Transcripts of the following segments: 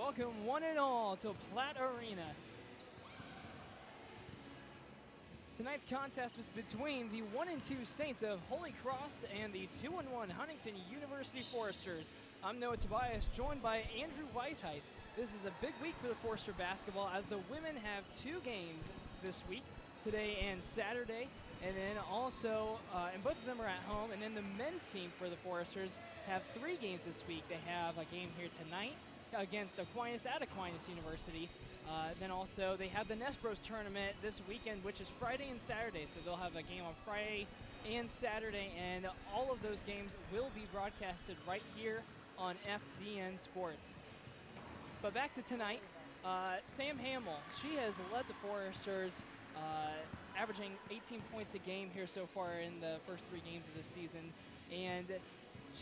Welcome one and all to Platt Arena. Tonight's contest was between the 1-2 Saints of Holy Cross and the 2-1 Huntington University Foresters. I'm Noah Tobias, joined by Andrew Weisheit. This is a big week for the Forester basketball as the women have 2 games this week, today and Saturday, and then also, and both of them are at home, and then the men's team for the Foresters have 3 games this week. They have a game here tonight against Aquinas at Aquinas University. Then also they have the Nespros tournament this weekend, which is Friday and Saturday. So they'll have a game on Friday and Saturday, and all of those games will be broadcasted right here on FDN Sports. But back to tonight, Sam Hamill, she has led the Foresters, averaging 18 points a game here so far in the first 3 games of this season. And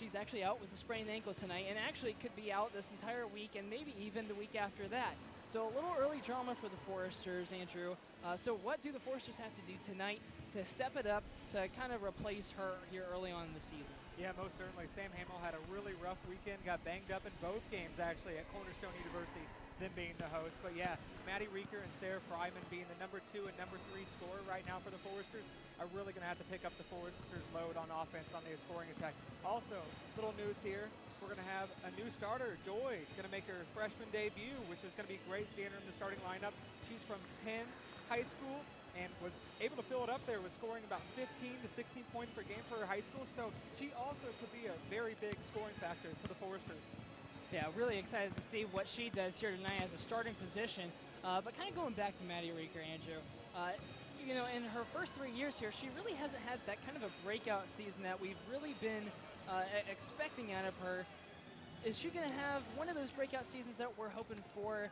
she's actually out with a sprained ankle tonight, and actually could be out this entire week and maybe even the week after that. So a little early drama for the Foresters, Andrew. So what do the Foresters have to do tonight to step it up to kind of replace her here early on in the season? Yeah, most certainly. Sam Hamill had a really rough weekend, got banged up in both games actually at Cornerstone University, them being the host. But yeah, Maddie Reeker and Sarah Fryman being the number 2 and number 3 scorer right now for the Foresters are really going to have to pick up the Foresters' load on offense on the scoring attack. Also, little news here. We're going to have a new starter, Joy, going to make her freshman debut, which is going to be great seeing her in the starting lineup. She's from Penn High School and was able to fill it up there, was scoring about 15 to 16 points per game for her high school. So she also could be a very big scoring factor for the Foresters. Yeah, really excited to see what she does here tonight as a starting position. But kind of going back to Maddie Reeker, Andrew, you know, in her first 3 years here, she really hasn't had that kind of a breakout season that we've really been expecting out of her. Is she going to have one of those breakout seasons that we're hoping for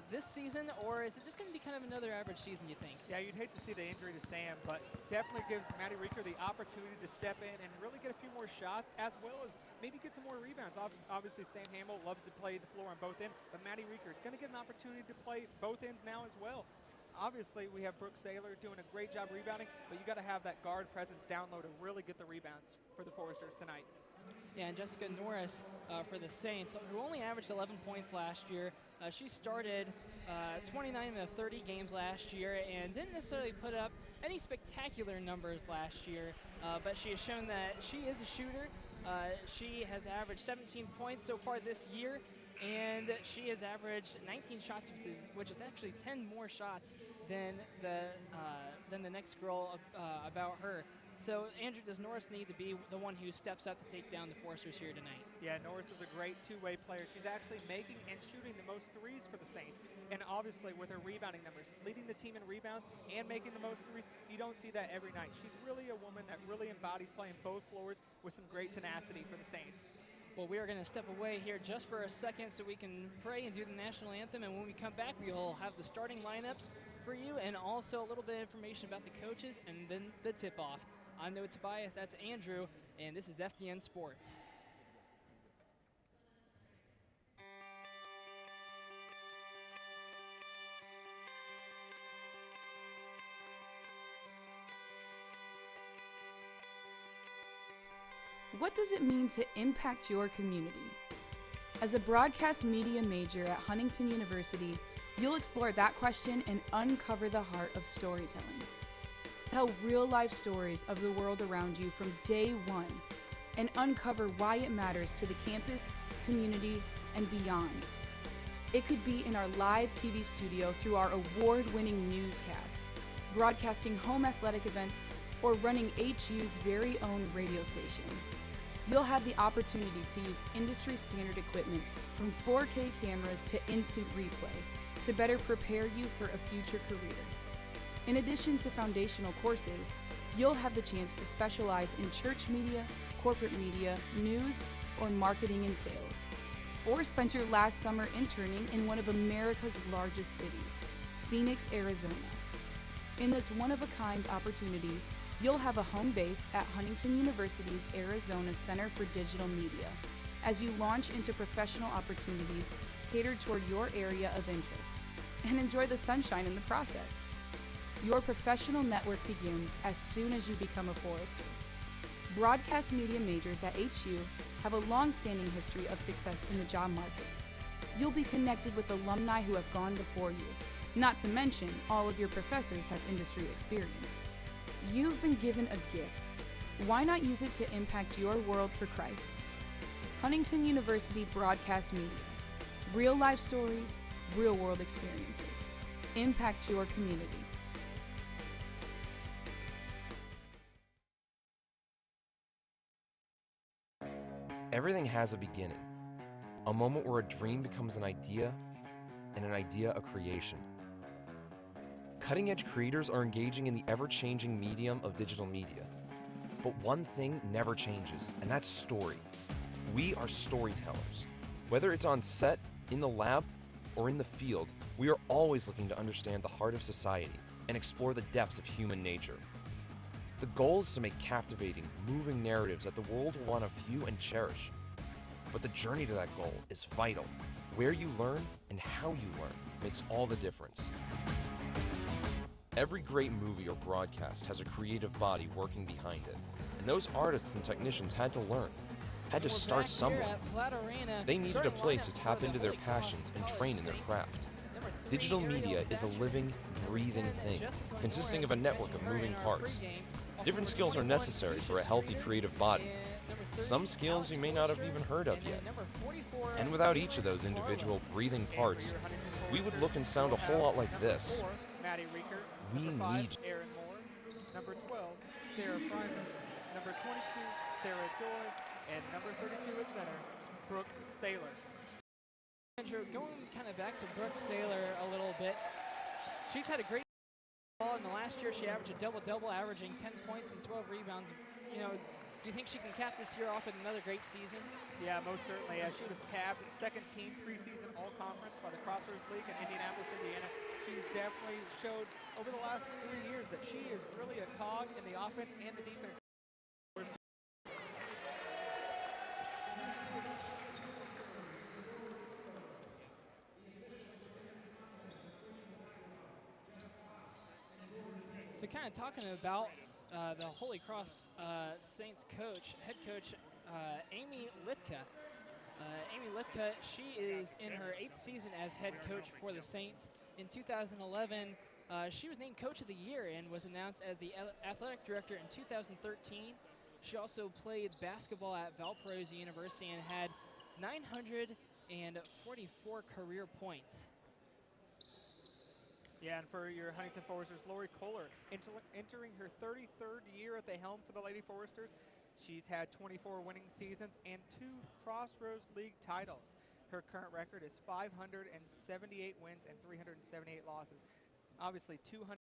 this season, or is it just going to be kind of another average season, you think? Yeah, you'd hate to see the injury to Sam, but definitely gives Maddie Reeker the opportunity to step in and really get a few more shots, as well as maybe get some more rebounds. Obviously, Sam Hamill loves to play the floor on both ends, but Maddie Reeker is going to get an opportunity to play both ends now as well. Obviously, we have Brooke Saylor doing a great job rebounding, but you got to have that guard presence down low to really get the rebounds for the Foresters tonight. Yeah, and Jessica Norris for the Saints, who only averaged 11 points last year. She started 29 of 30 games last year and didn't necessarily put up any spectacular numbers last year, but she has shown that she is a shooter. She has averaged 17 points so far this year, and she has averaged 19 shots, which is actually 10 more shots than the next girl about her. So, Andrew, does Norris need to be the one who steps up to take down the Foresters here tonight? Yeah, Norris is a great two-way player. She's actually making and shooting the most threes for the Saints. And obviously, with her rebounding numbers, leading the team in rebounds and making the most threes, you don't see that every night. She's really a woman that really embodies playing both floors with some great tenacity for the Saints. Well, we are going to step away here just for a second so we can pray and do the national anthem. And when we come back, we'll have the starting lineups for you and also a little bit of information about the coaches and then the tip-off. I'm Noah Tobias, that's Andrew, and this is FDN Sports. What does it mean to impact your community? As a broadcast media major at Huntington University, you'll explore that question and uncover the heart of storytelling. Tell real-life stories of the world around you from day one and uncover why it matters to the campus, community, and beyond. It could be in our live TV studio through our award-winning newscast, broadcasting home athletic events, or running HU's very own radio station. You'll have the opportunity to use industry-standard equipment from 4K cameras to instant replay to better prepare you for a future career. In addition to foundational courses, you'll have the chance to specialize in church media, corporate media, news, or marketing and sales. Or spend your last summer interning in one of America's largest cities, Phoenix, Arizona. In this one-of-a-kind opportunity, you'll have a home base at Huntington University's Arizona Center for Digital Media as you launch into professional opportunities catered toward your area of interest and enjoy the sunshine in the process. Your professional network begins as soon as you become a Forester. Broadcast media majors at HU have a long-standing history of success in the job market. You'll be connected with alumni who have gone before you. Not to mention, all of your professors have industry experience. You've been given a gift. Why not use it to impact your world for Christ? Huntington University Broadcast Media. Real life stories, real world experiences. Impact your community. Everything has a beginning. A moment where a dream becomes an idea, and an idea a creation. Cutting-edge creators are engaging in the ever-changing medium of digital media. But one thing never changes, and that's story. We are storytellers. Whether it's on set, in the lab, or in the field, we are always looking to understand the heart of society and explore the depths of human nature. The goal is to make captivating, moving narratives that the world will want to view and cherish. But the journey to that goal is vital. Where you learn and how you learn makes all the difference. Every great movie or broadcast has a creative body working behind it. And those artists and technicians had to learn, had to start somewhere. Platt Arena, they needed a place to tap into their passions and train in their craft. Digital media is a living, breathing thing, consisting of a network of moving parts. Different skills are necessary for a healthy creative body. Some skills you may not have even heard of yet. And without each of those individual breathing parts, we would look and sound a whole lot like this. We need Aaron Moore, number 12, Sarah Fryman, number 22, Sarah Joy, and number 32 at center, Brooke Saylor. Andrew, going kind of back to Brooke Saylor a little bit, she's had a great ball in the last year. She averaged a double-double, averaging 10 points and 12 rebounds. You know, do you think she can cap this year off with another great season? Yeah, most certainly. She was tabbed second team preseason all-conference by the Crossroads League in Indianapolis, Indiana. She's definitely showed over the last 3 years that she is really a cog in the offense and the defense. So kind of talking about the Holy Cross Saints coach, head coach, Amy Litka. Amy Litka, she is in her 8th season as head coach for the Saints. In 2011, she was named Coach of the Year and was announced as the athletic director in 2013. She also played basketball at Valparaiso University and had 944 career points. Yeah, and for your Huntington Foresters, Lori Kohler, entering her 33rd year at the helm for the Lady Foresters. She's had 24 winning seasons and 2 Crossroads League titles. Her current record is 578 wins and 378 losses. Obviously, 200,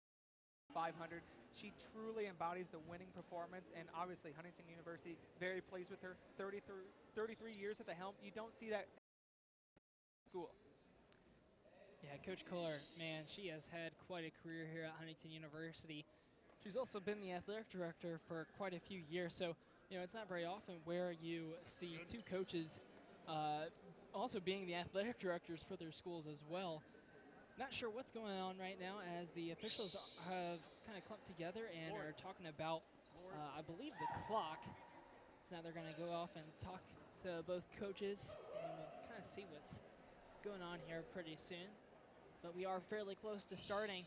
500. She truly embodies the winning performance, and obviously Huntington University very pleased with her. 33 years at the helm. You don't see that in school. Yeah, Coach Kohler, man, she has had quite a career here at Huntington University. She's also been the athletic director for quite a few years, so you know it's not very often where you see 2 coaches also being the athletic directors for their schools as well. Not sure what's going on right now as the officials have kind of clumped together and are talking about, I believe, the clock. So now they're going to go off and talk to both coaches, and we'll kind of see what's going on here pretty soon. But we are fairly close to starting.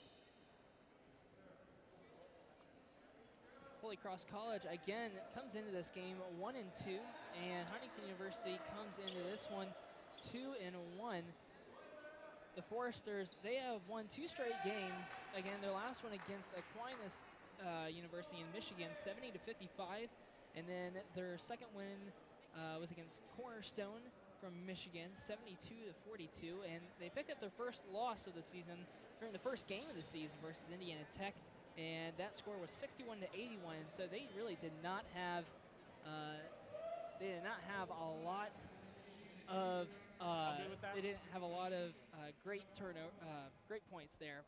Holy Cross College again comes into this game 1-2, and Huntington University comes into this one 2-1. The Foresters, they have won 2 straight games. Again, their last one against Aquinas University in Michigan, 70-55, and then their second win was against Cornerstone from Michigan, 72-42, and they picked up their first loss of the season during the first game of the season versus Indiana Tech, and that score was 61-81. So they really did not have a lot of great great points there.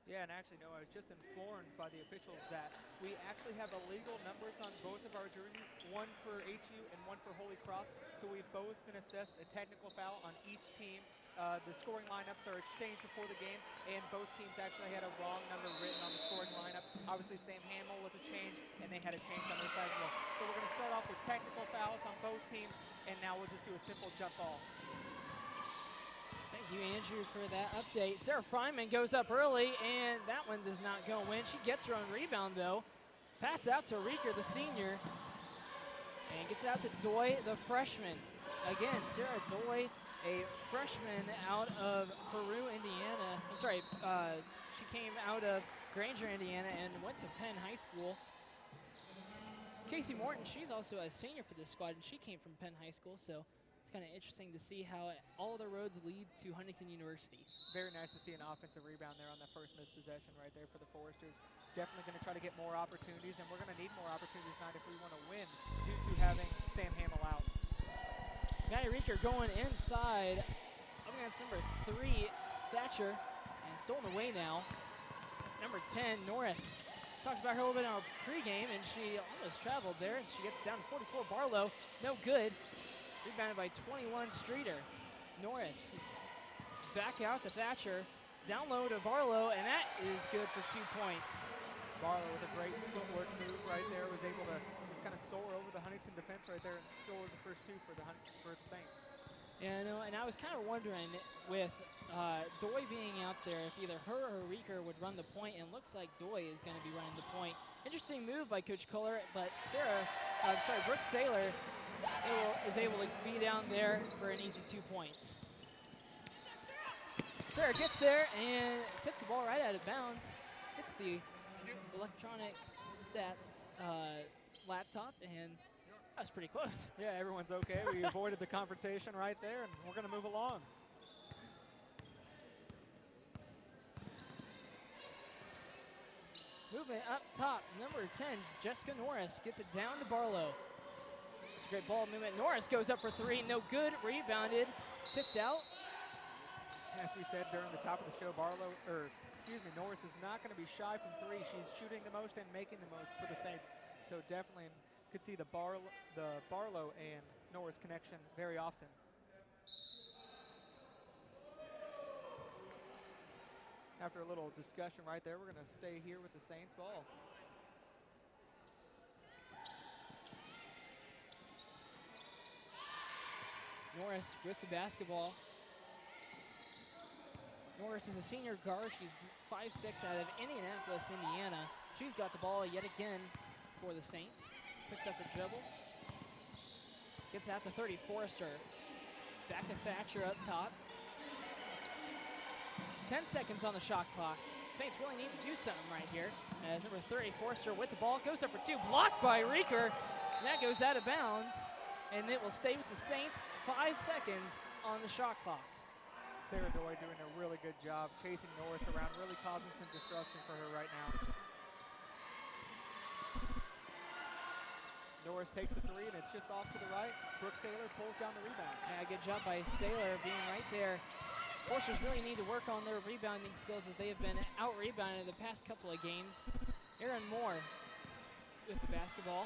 Yeah, and actually, no, I was just informed by the officials that we actually have illegal numbers on both of our jerseys, one for HU and one for Holy Cross. So we've both been assessed a technical foul on each team. The scoring lineups are exchanged before the game, and both teams actually had a wrong number written on the scoring lineup. Obviously, Sam Hamill was a change, and they had a change on their side as well. So we're going to start off with technical fouls on both teams, and now we'll just do a simple jump ball. Thank you, Andrew, for that update. Sarah Fryman goes up early, and that one does not go in. She gets her own rebound, though. Pass out to Reeker, the senior, and gets it out to Doi, the freshman. Again, Sarah Doi, a freshman out of Peru, Indiana. I'm sorry, she came out of Granger, Indiana, and went to Penn High School. Casey Morton, she's also a senior for this squad, and she came from Penn High School, so it's kind of interesting to see how all the roads lead to Huntington University. Very nice to see an offensive rebound there on that first missed possession right there for the Foresters. Definitely going to try to get more opportunities, and we're going to need more opportunities tonight if we want to win due to having Sam Hamill out. Maddie Reeker going inside up against number 3, Thatcher, and stolen away now. Number 10, Norris. Talked about her a little bit in our pregame, and she almost traveled there. She gets down to 44, Barlow, no good. Rebounded by 21, Streeter. Norris back out to Thatcher, down low to Barlow, and that is good for 2 points. Barlow with a great footwork move right there, was able to just kind of soar over the Huntington defense right there and score the first 2 for the Saints. Yeah, no, and I was kind of wondering with Doi being out there if either her or Reeker would run the point, and it looks like Doi is going to be running the point. Interesting move by Coach Kohler, but Brooke Saylor is able to be down there for an easy 2 points. Sarah gets there and tips the ball right out of bounds. Hits the electronic stats laptop, and that was pretty close. Yeah, everyone's okay. We avoided the confrontation right there, and we're going to move along. Movement up top, number 10, Jessica Norris gets it down to Barlow. It's a great ball movement. Norris goes up for 3, no good, rebounded, tipped out. As we said during the top of the show, Norris is not going to be shy from 3. She's shooting the most and making the most for the Saints. So definitely could see the Barlow and Norris connection very often. After a little discussion right there, we're going to stay here with the Saints ball. Norris with the basketball. Norris is a senior guard. She's 5'6" out of Indianapolis, Indiana. She's got the ball yet again for the Saints. Picks up a dribble. Gets out to 30, Forrester. Back to Thatcher up top. 10 seconds on the shot clock. Saints really need to do something right here. As number 30, Forrester with the ball, goes up for 2, blocked by Reeker. And that goes out of bounds, and it will stay with the Saints. 5 seconds on the shot clock. Sarah Doi doing a really good job chasing Norris around, really causing some disruption for her right now. Norris takes the 3, and it's just off to the right. Brooke Saylor pulls down the rebound. Yeah, good job by Saylor being right there. Forsters really need to work on their rebounding skills as they have been out-rebounded the past couple of games. Erin Moore with the basketball.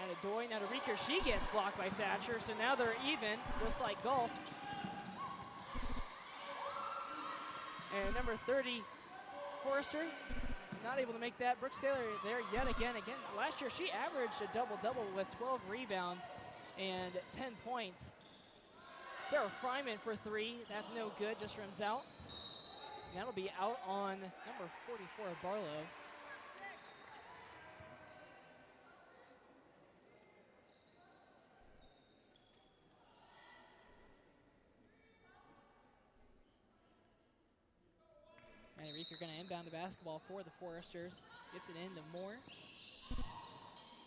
Now to Doi, now to Reeker. She gets blocked by Thatcher, so now they're even, just like golf. And number 30, Forrester, not able to make that. Brooke Saylor there yet again. Last year she averaged a double-double with 12 rebounds and 10 points. Sarah Fryman for 3, that's no good, just rims out. And that'll be out on number 44, Barlow. And Reeker going to inbound the basketball for the Foresters. Gets it into Moore.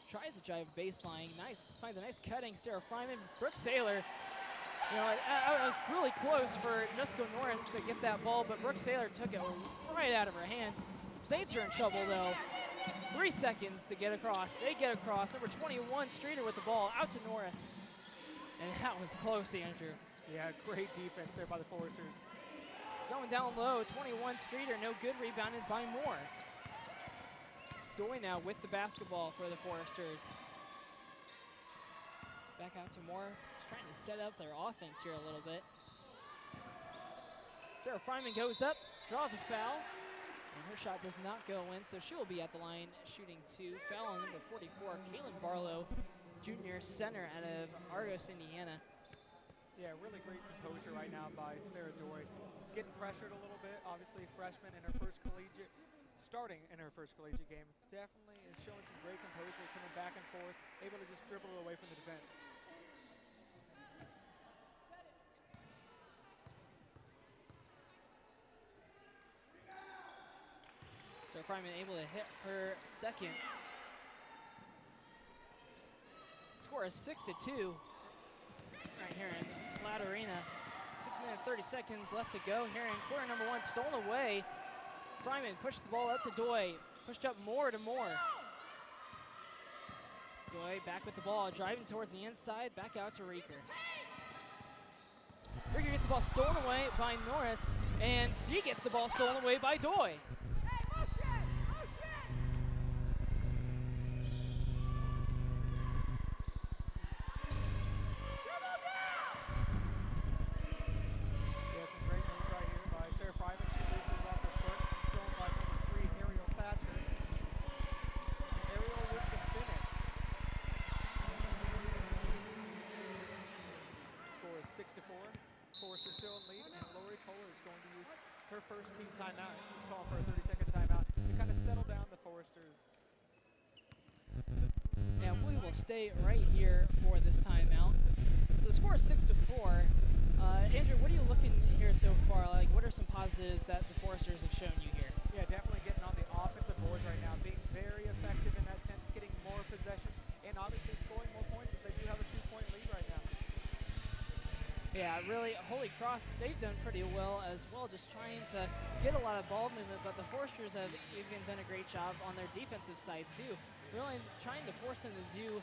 Tries to drive baseline. Nice. Finds a nice cutting. Sarah Fryman. Brooke Saylor. You know, I was really close for Jessica Norris to get that ball, but Brooke Saylor took it right out of her hands. Saints are in trouble, though. 3 seconds to get across. They get across. Number 21, Streeter with the ball. Out to Norris. And that was close, Andrew. Yeah, great defense there by the Foresters. Going down low, 21, Streeter, no good, rebounded by Moore. Doi now with the basketball for the Foresters. Back out to Moore, just trying to set up their offense here a little bit. Sarah Fryman goes up, draws a foul, and her shot does not go in, so she will be at the line shooting 2. Foul on number 44, Caitlin Barlow, junior center out of Argos, Indiana. Yeah, really great composure right now by Sarah Doy. Getting pressured a little bit, obviously freshman in her first collegiate, starting in her first collegiate game. Definitely is showing some great composure, coming back and forth, able to just dribble it away from the defense. So Fryman able to hit her second. Score is 6-2 right here in Platt Arena. 6 minutes, 30 seconds left to go here in quarter number 1. Stolen away. Fryman pushed the ball up to Doy. Pushed up more to Moore. Doy back with the ball, driving towards the inside, back out to Reeker. Reeker gets the ball stolen away by Norris, and she gets the ball stolen away by Doy. Foresters still in lead, and Lori Kohler is going to use her first team timeout. She's calling for a 30-second timeout to kind of settle down the Foresters. And we will stay right here for this timeout. So the score is 6-4. Andrew, what are you looking here so far? Like, what are some positives that the Foresters have shown you here? Yeah, definitely getting on the offensive boards right now, being very effective in that sense, getting more possessions, and obviously scoring more points as they do have a 2-point lead right now. Yeah, really, Holy Cross, they've done pretty well as well, just trying to get a lot of ball movement, but the Foresters have even done a great job on their defensive side too. Really trying to force them to do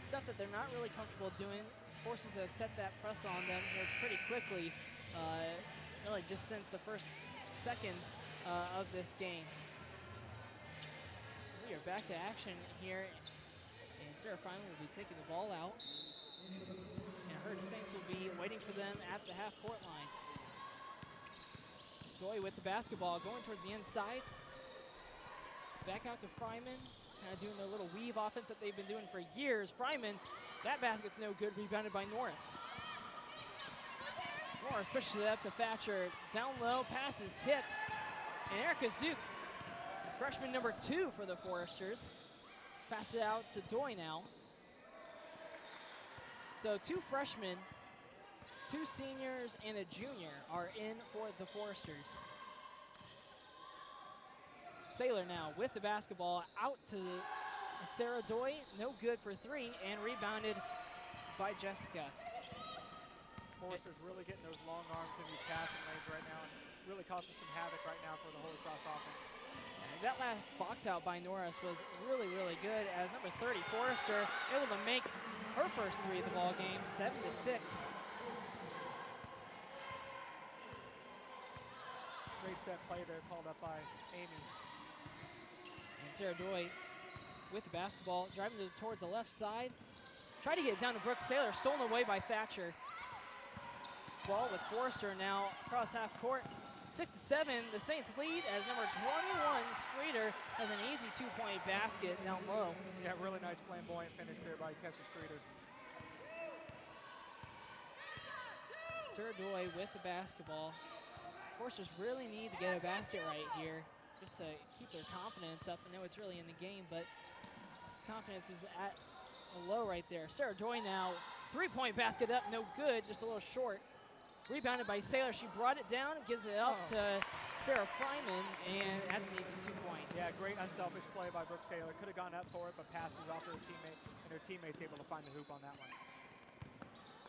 stuff that they're not really comfortable doing. Forces have set that press on them here pretty quickly, really just since the first seconds of this game. We are back to action here, and Sarah Fryman will be taking the ball out. And her Saints will be waiting for them at the half-court line. Doy with the basketball, going towards the inside. Back out to Fryman, kind of doing their little weave offense that they've been doing for years. Fryman, that basket's no good, rebounded by Norris. Norris pushes it up to Thatcher. Down low, pass is tipped. And Erica Zook, freshman number 2 for the Foresters, passes it out to Doy now. So 2 freshmen, 2 seniors, and a junior are in for the Foresters. Saylor now with the basketball out to Sarah Doy, no good for 3, and rebounded by Jessica. Foresters really getting those long arms in these passing lanes right now, and really causing some havoc right now for the Holy Cross offense. That last box out by Norris was really, really good, as number 30, Forrester, able to make her first 3 of the ball game, 7-6. Great set play there called up by Amy. And Sarah Doy with the basketball, driving towards the left side. Tried to get it down to Brooke Saylor, stolen away by Thatcher. Ball with Forrester now across half court. 6-7, the Saints lead as number 21, Streeter, has an easy 2-point basket down low. Yeah, really nice flamboyant finish there by Kessler Streeter. Sarah Doy with the basketball. Foresters really need to get a basket right here just to keep their confidence up. I know it's early in the game, but confidence is at a low right there. Sarah Doy now, 3-point basket up, no good, just a little short. Rebounded by Saylor. She brought it down, gives it up to Sarah Fryman, and that's an easy 2 points. Yeah, great unselfish play by Brooke Saylor. Could have gone up for it, but passes off to her teammate, and her teammate's able to find the hoop on that one.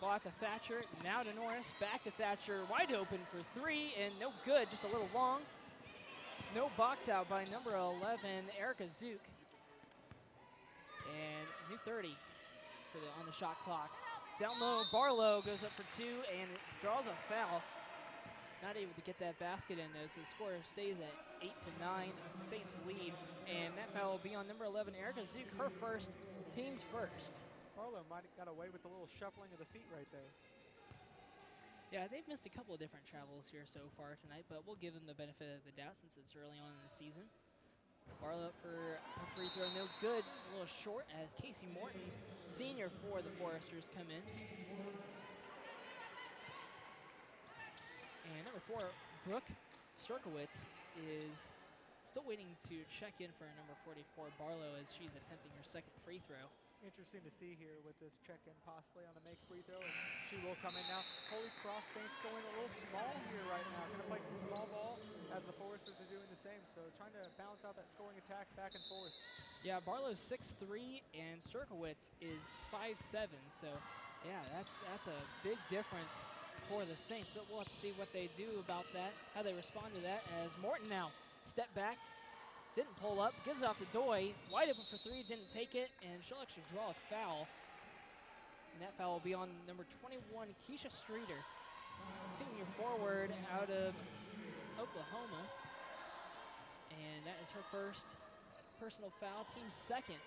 Ball out to Thatcher, now to Norris, back to Thatcher, wide open for 3, and no good, just a little long. No box out by number 11, Erica Zook. And new 30 on the shot clock. Down low, Barlow goes up for 2 and draws a foul. Not able to get that basket in though, so the score stays at 8-9, Saints lead. And that foul will be on number 11, Erica Zook, her first, team's first. Barlow might have got away with a little shuffling of the feet right there. Yeah, they've missed a couple of different travels here so far tonight, but we'll give them the benefit of the doubt since it's early on in the season. Barlow up for a free throw, no good, a little short as Casey Morton, senior for the Foresters, come in. And number 4, Brooke Sturkowitz, is still waiting to check in for number 44, Barlow, as she's attempting her second free throw. Interesting to see here with this check-in possibly on the make free throw. As she will come in now. Holy Cross Saints going a little small here right now. Going to play some small ball as the Foresters are doing the same. So trying to balance out that scoring attack back and forth. Yeah, Barlow's 6'3", and Sturkowitz is 5'7". So, yeah, that's a big difference for the Saints. But we'll have to see what they do about that, how they respond to that, as Morton now step back. Didn't pull up, gives it off to Doi. Wide open for 3, didn't take it, and she'll actually draw a foul. And that foul will be on number 21, Keisha Streeter, senior forward out of Oklahoma. And that is her first personal foul, team's second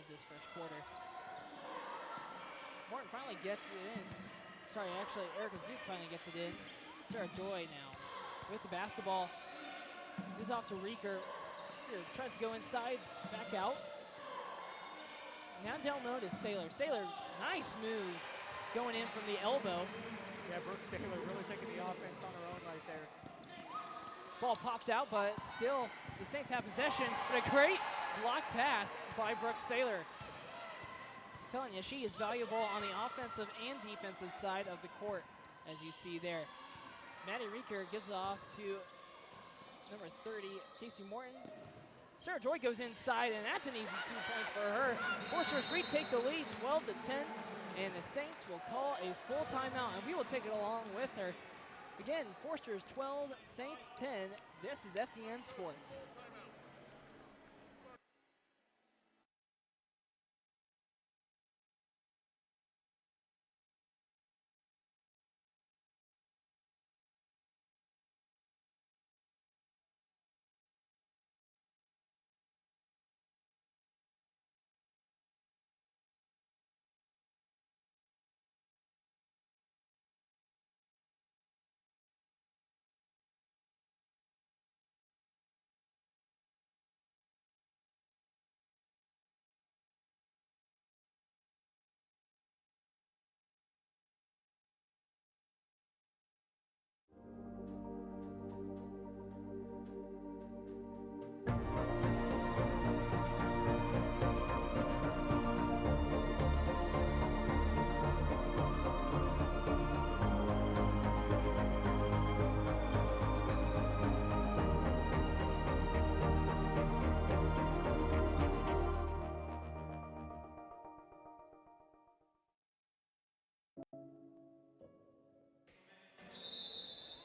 of this first quarter. Morton finally gets it in. Sorry, actually, Erica Zook finally gets it in. Sarah Doi now with the basketball. Moves off to Reeker. Tries to go inside, back out. Now down low to Saylor. Saylor, nice move going in from the elbow. Yeah, Brooke Saylor really taking the offense on her own right there. Ball popped out, but still the Saints have possession. But a great block pass by Brooke Saylor. I'm telling you, she is valuable on the offensive and defensive side of the court, as you see there. Maddie Reeker gives it off to number 30, Casey Morton. Sarah Joy goes inside, and that's an easy 2 points for her. Foresters retake the lead, 12-10, and the Saints will call a full timeout, and we will take it along with her. Again, Foresters 12, Saints 10. This is FDN Sports.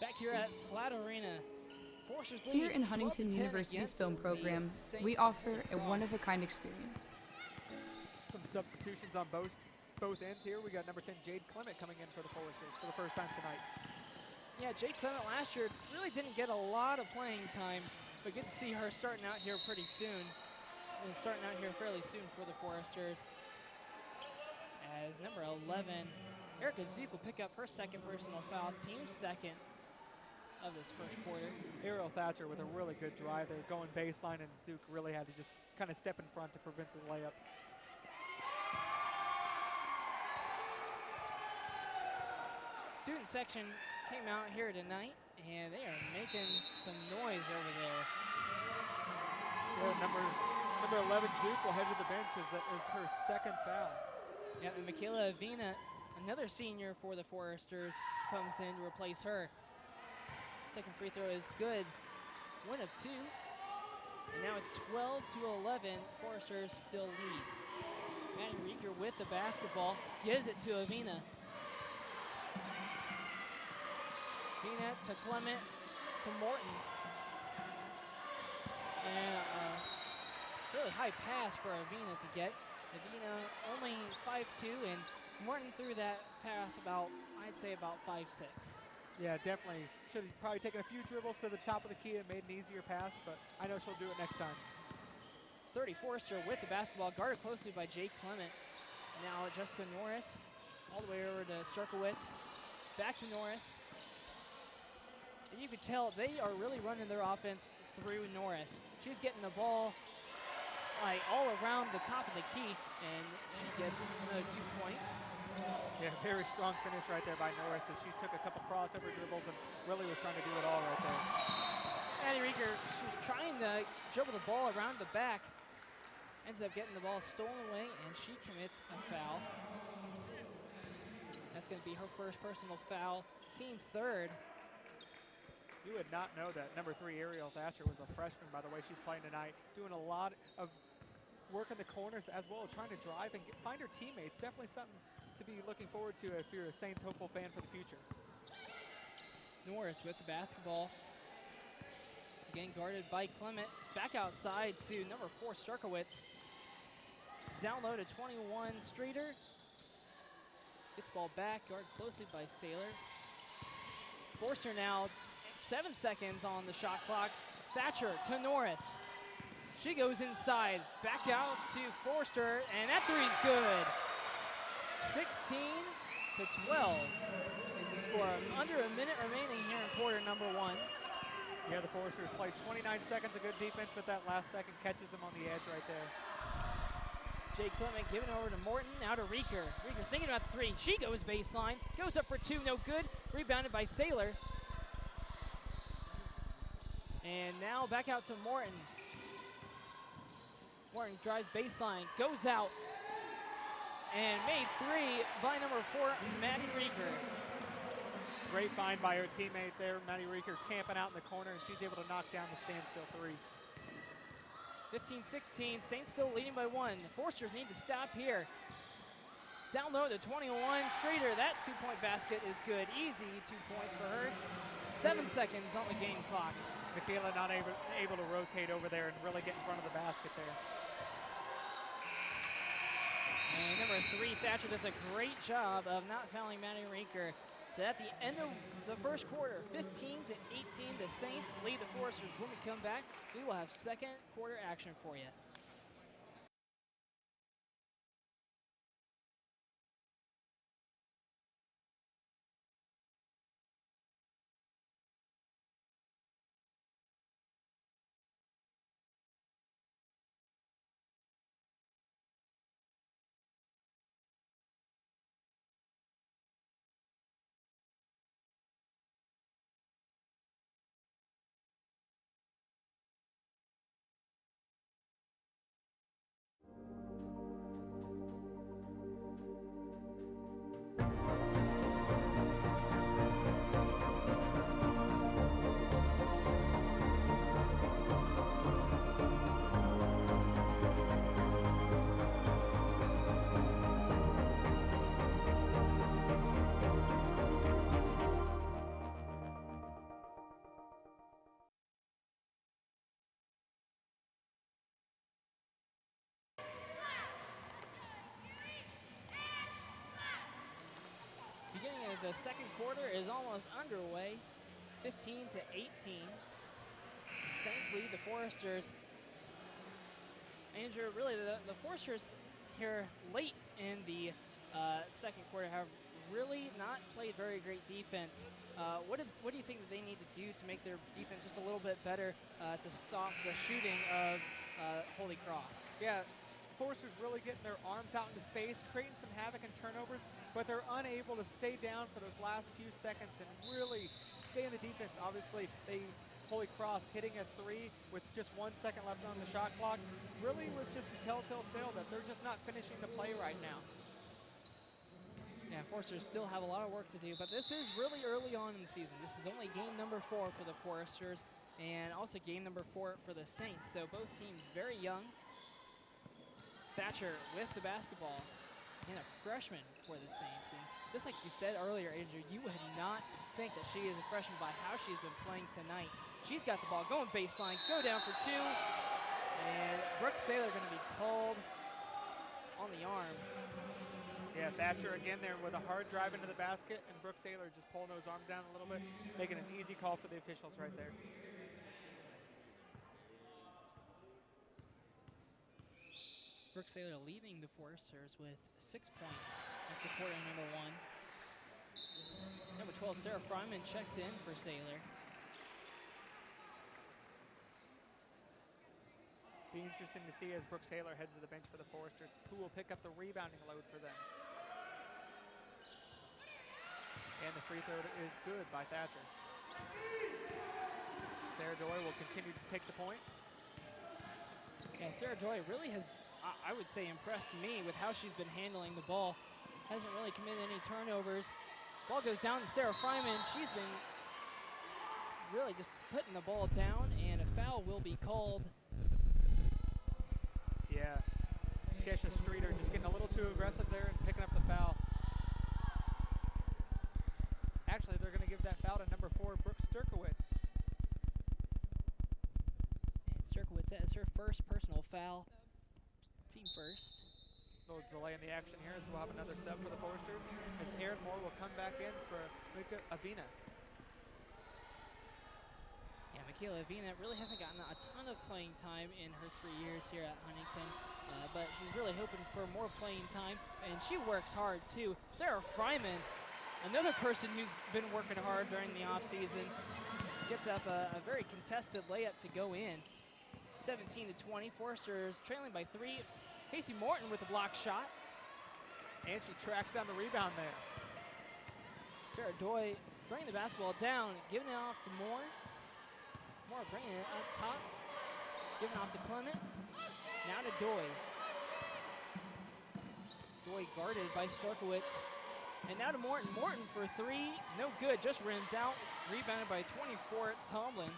Back here at Platt Arena, Foresters lead Here in Huntington 12-10 University's against film the program, Saints we offer a Cross. one-of-a-kind experience. Some substitutions on both ends here. We got number 10, Jade Clement, coming in for the Foresters for the first time tonight. Yeah, Jade Clement last year really didn't get a lot of playing time, but good to see her starting out here pretty soon. And starting out here fairly soon for the Foresters. As number 11, Erica Zook will pick up her second personal foul, team second of this first quarter. Ariel Thatcher with a really good drive there, going baseline, and Zook really had to just kind of step in front to prevent the layup. Student section came out here tonight, and they are making some noise over there. Yeah, number 11, Zook, will head to the bench as that is her second foul. Yeah, and Michaela Avina, another senior for the Foresters, comes in to replace her. Second free throw is good. Win of 2. And now it's 12-11. Foresters still lead. Maddie Reeker with the basketball. Gives it to Avina. Avina to Clement to Morton. And a really high pass for Avina to get. Avina only 5'2", and Morton threw that pass about, I'd say about 5'6". Yeah, definitely. Should have probably taken a few dribbles to the top of the key and made an easier pass, but I know she'll do it next time. 30 Forrester with the basketball, guarded closely by Jake Clement. Now Jessica Norris, all the way over to Sturkowitz. Back to Norris. And you could tell they are really running their offense through Norris. She's getting the ball like all around the top of the key, and she gets another 2 points. Yeah, very strong finish right there by Norris as she took a couple crossover dribbles and really was trying to do it all right there. Maddie Rieger, she was trying to dribble the ball around the back. Ends up getting the ball stolen away, and she commits a foul. That's going to be her first personal foul, team third. You would not know that number 3 Ariel Thatcher was a freshman by the way she's playing tonight, doing a lot of work in the corners as well as trying to drive and find her teammates. Definitely something to be looking forward to if you're a Saints hopeful fan for the future. Norris with the basketball. Again guarded by Clement. Back outside to number 4 Starkowitz. Down low to 21 Streeter. Gets ball back, guarded closely by Saylor. Forster now, 7 seconds on the shot clock. Thatcher to Norris. She goes inside, back out to Forster, and that three's good. 16 to 12 is the score. Under a minute remaining here in quarter number 1. Yeah, the Foresters played 29 seconds of good defense, but that last second catches them on the edge right there. Jay Clement giving it over to Morton, now to Rieger. Rieger thinking about the 3. She goes baseline, goes up for 2, no good. Rebounded by Saylor. And now back out to Morton. Morton drives baseline, goes out, and made 3 by number 4, Maddie Rieger. Great find by her teammate there, Maddie Rieger, camping out in the corner, and she's able to knock down the standstill 3. 15-16, Saints still leading by 1. Forsters need to stop here. Down low to 21, Streeter, that 2-point basket is good. Easy 2 points for her. 7 seconds on the game clock. Michaela not able to rotate over there and really get in front of the basket there. And number 3, Thatcher, does a great job of not fouling Maddie Rieger. So at the end of the first quarter, 15-18, the Saints lead the Foresters. When we come back, we will have second quarter action for you. Beginning of the second quarter is almost underway, 15-18. Saints lead the Foresters. Andrew, really the Foresters here late in the second quarter have really not played very great defense. What do you think that they need to do to make their defense just a little bit better to stop the shooting of Holy Cross? Yeah, Foresters really getting their arms out into space, creating some havoc and turnovers, but they're unable to stay down for those last few seconds and really stay in the defense. Obviously, Holy Cross hitting a 3 with just 1 second left on the shot clock really was just a telltale sale that they're just not finishing the play right now. Yeah, Foresters still have a lot of work to do, but this is really early on in the season. This is only game number 4 for the Foresters and also game number 4 for the Saints, so both teams very young. Thatcher with the basketball, and a freshman for the Saints. And just like you said earlier, Andrew, you would not think that she is a freshman by how she's been playing tonight. She's got the ball going baseline, go down for 2, and Brooke Saylor going to be called on the arm. Yeah, Thatcher again there with a hard drive into the basket, and Brooke Saylor just pulling those arms down a little bit, making an easy call for the officials right there. Brooke Saylor leading the Foresters with 6 points after quarter number 1. Number 12, Sarah Fryman checks in for Saylor. Be interesting to see as Brooke Saylor heads to the bench for the Foresters, who will pick up the rebounding load for them. And the free throw is good by Thatcher. Sarah Doy will continue to take the point. Yeah, Sarah Doy really has, I would say, impressed me with how she's been handling the ball. Hasn't really committed any turnovers. Ball goes down to Sarah Fryman. She's been really just putting the ball down, and a foul will be called. Yeah, Kesha Streeter just getting a little too aggressive there and picking up the foul. Actually, they're going to give that foul to number 4, Brooke Sturkowitz. And Sturkowitz has her first personal foul. Team first. A little delay in the action here as we'll have another sub for the Foresters as Erin Moore will come back in for Mika Avina. Yeah, Michaela Avina really hasn't gotten a ton of playing time in her 3 years here at Huntington, but she's really hoping for more playing time, and she works hard too. Sarah Fryman, another person who's been working hard during the offseason, gets up a very contested layup to go in. 17-20, Foresters trailing by 3. Casey Morton with a block shot. And she tracks down the rebound there. Sarah Doy bringing the basketball down, giving it off to Moore. Moore bringing it up top, giving it off to Clement. Now to Doy. Doy guarded by Storkowitz. And now to Morton. Morton for 3, no good, just rims out. Rebounded by 24, Tomlin.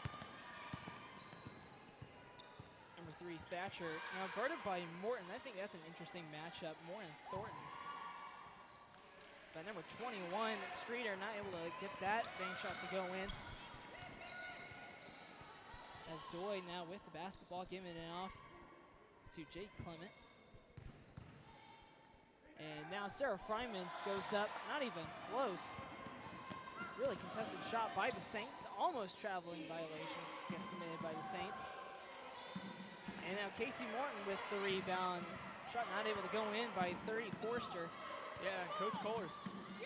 Number 3, Thatcher. Now guarded by Morton. I think that's an interesting matchup. Moore and Thornton. But number 21, Streeter, not able to get that bank shot to go in. As Doy now with the basketball, giving it off to Jake Clement. And now Sarah Fryman goes up, not even close. Really contested shot by the Saints. Almost traveling violation gets committed by the Saints. And now Casey Morton with the rebound. Shot not able to go in by 30 Forster. Yeah, Coach Kohler's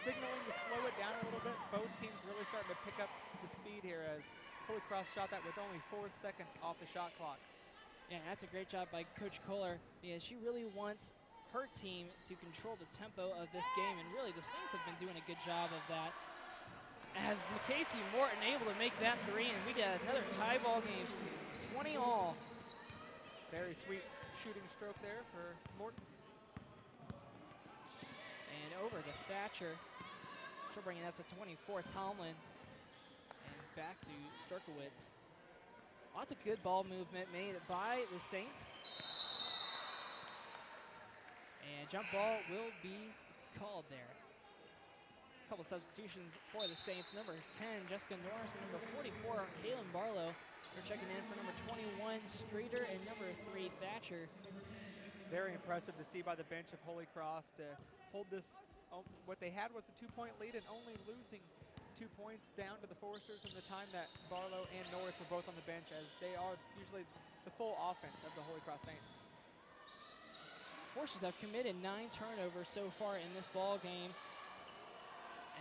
signaling to slow it down a little bit. Both teams really starting to pick up the speed here as Holy Cross shot that with only 4 seconds off the shot clock. Yeah, that's a great job by Coach Kohler. Yeah, she really wants her team to control the tempo of this game, and really the Saints have been doing a good job of that. As Casey Morton able to make that 3, and we got another tie ball game, 20 all. Very sweet shooting stroke there for Morton. And over to Thatcher. She'll bring it up to 24, Tomlin. And back to Storkowitz. Lots of good ball movement made by the Saints. And jump ball will be called there. A couple substitutions for the Saints. Number 10, Jessica Norris, and number 44, Kaylin Barlow. They're checking in for number 21, Streeter, and number 3, Thatcher. Very impressive to see by the bench of Holy Cross to hold this. What they had was a 2-point lead and only losing 2 points down to the Foresters in the time that Barlow and Norris were both on the bench, as they are usually the full offense of the Holy Cross Saints. Foresters have committed 9 turnovers so far in this ball game.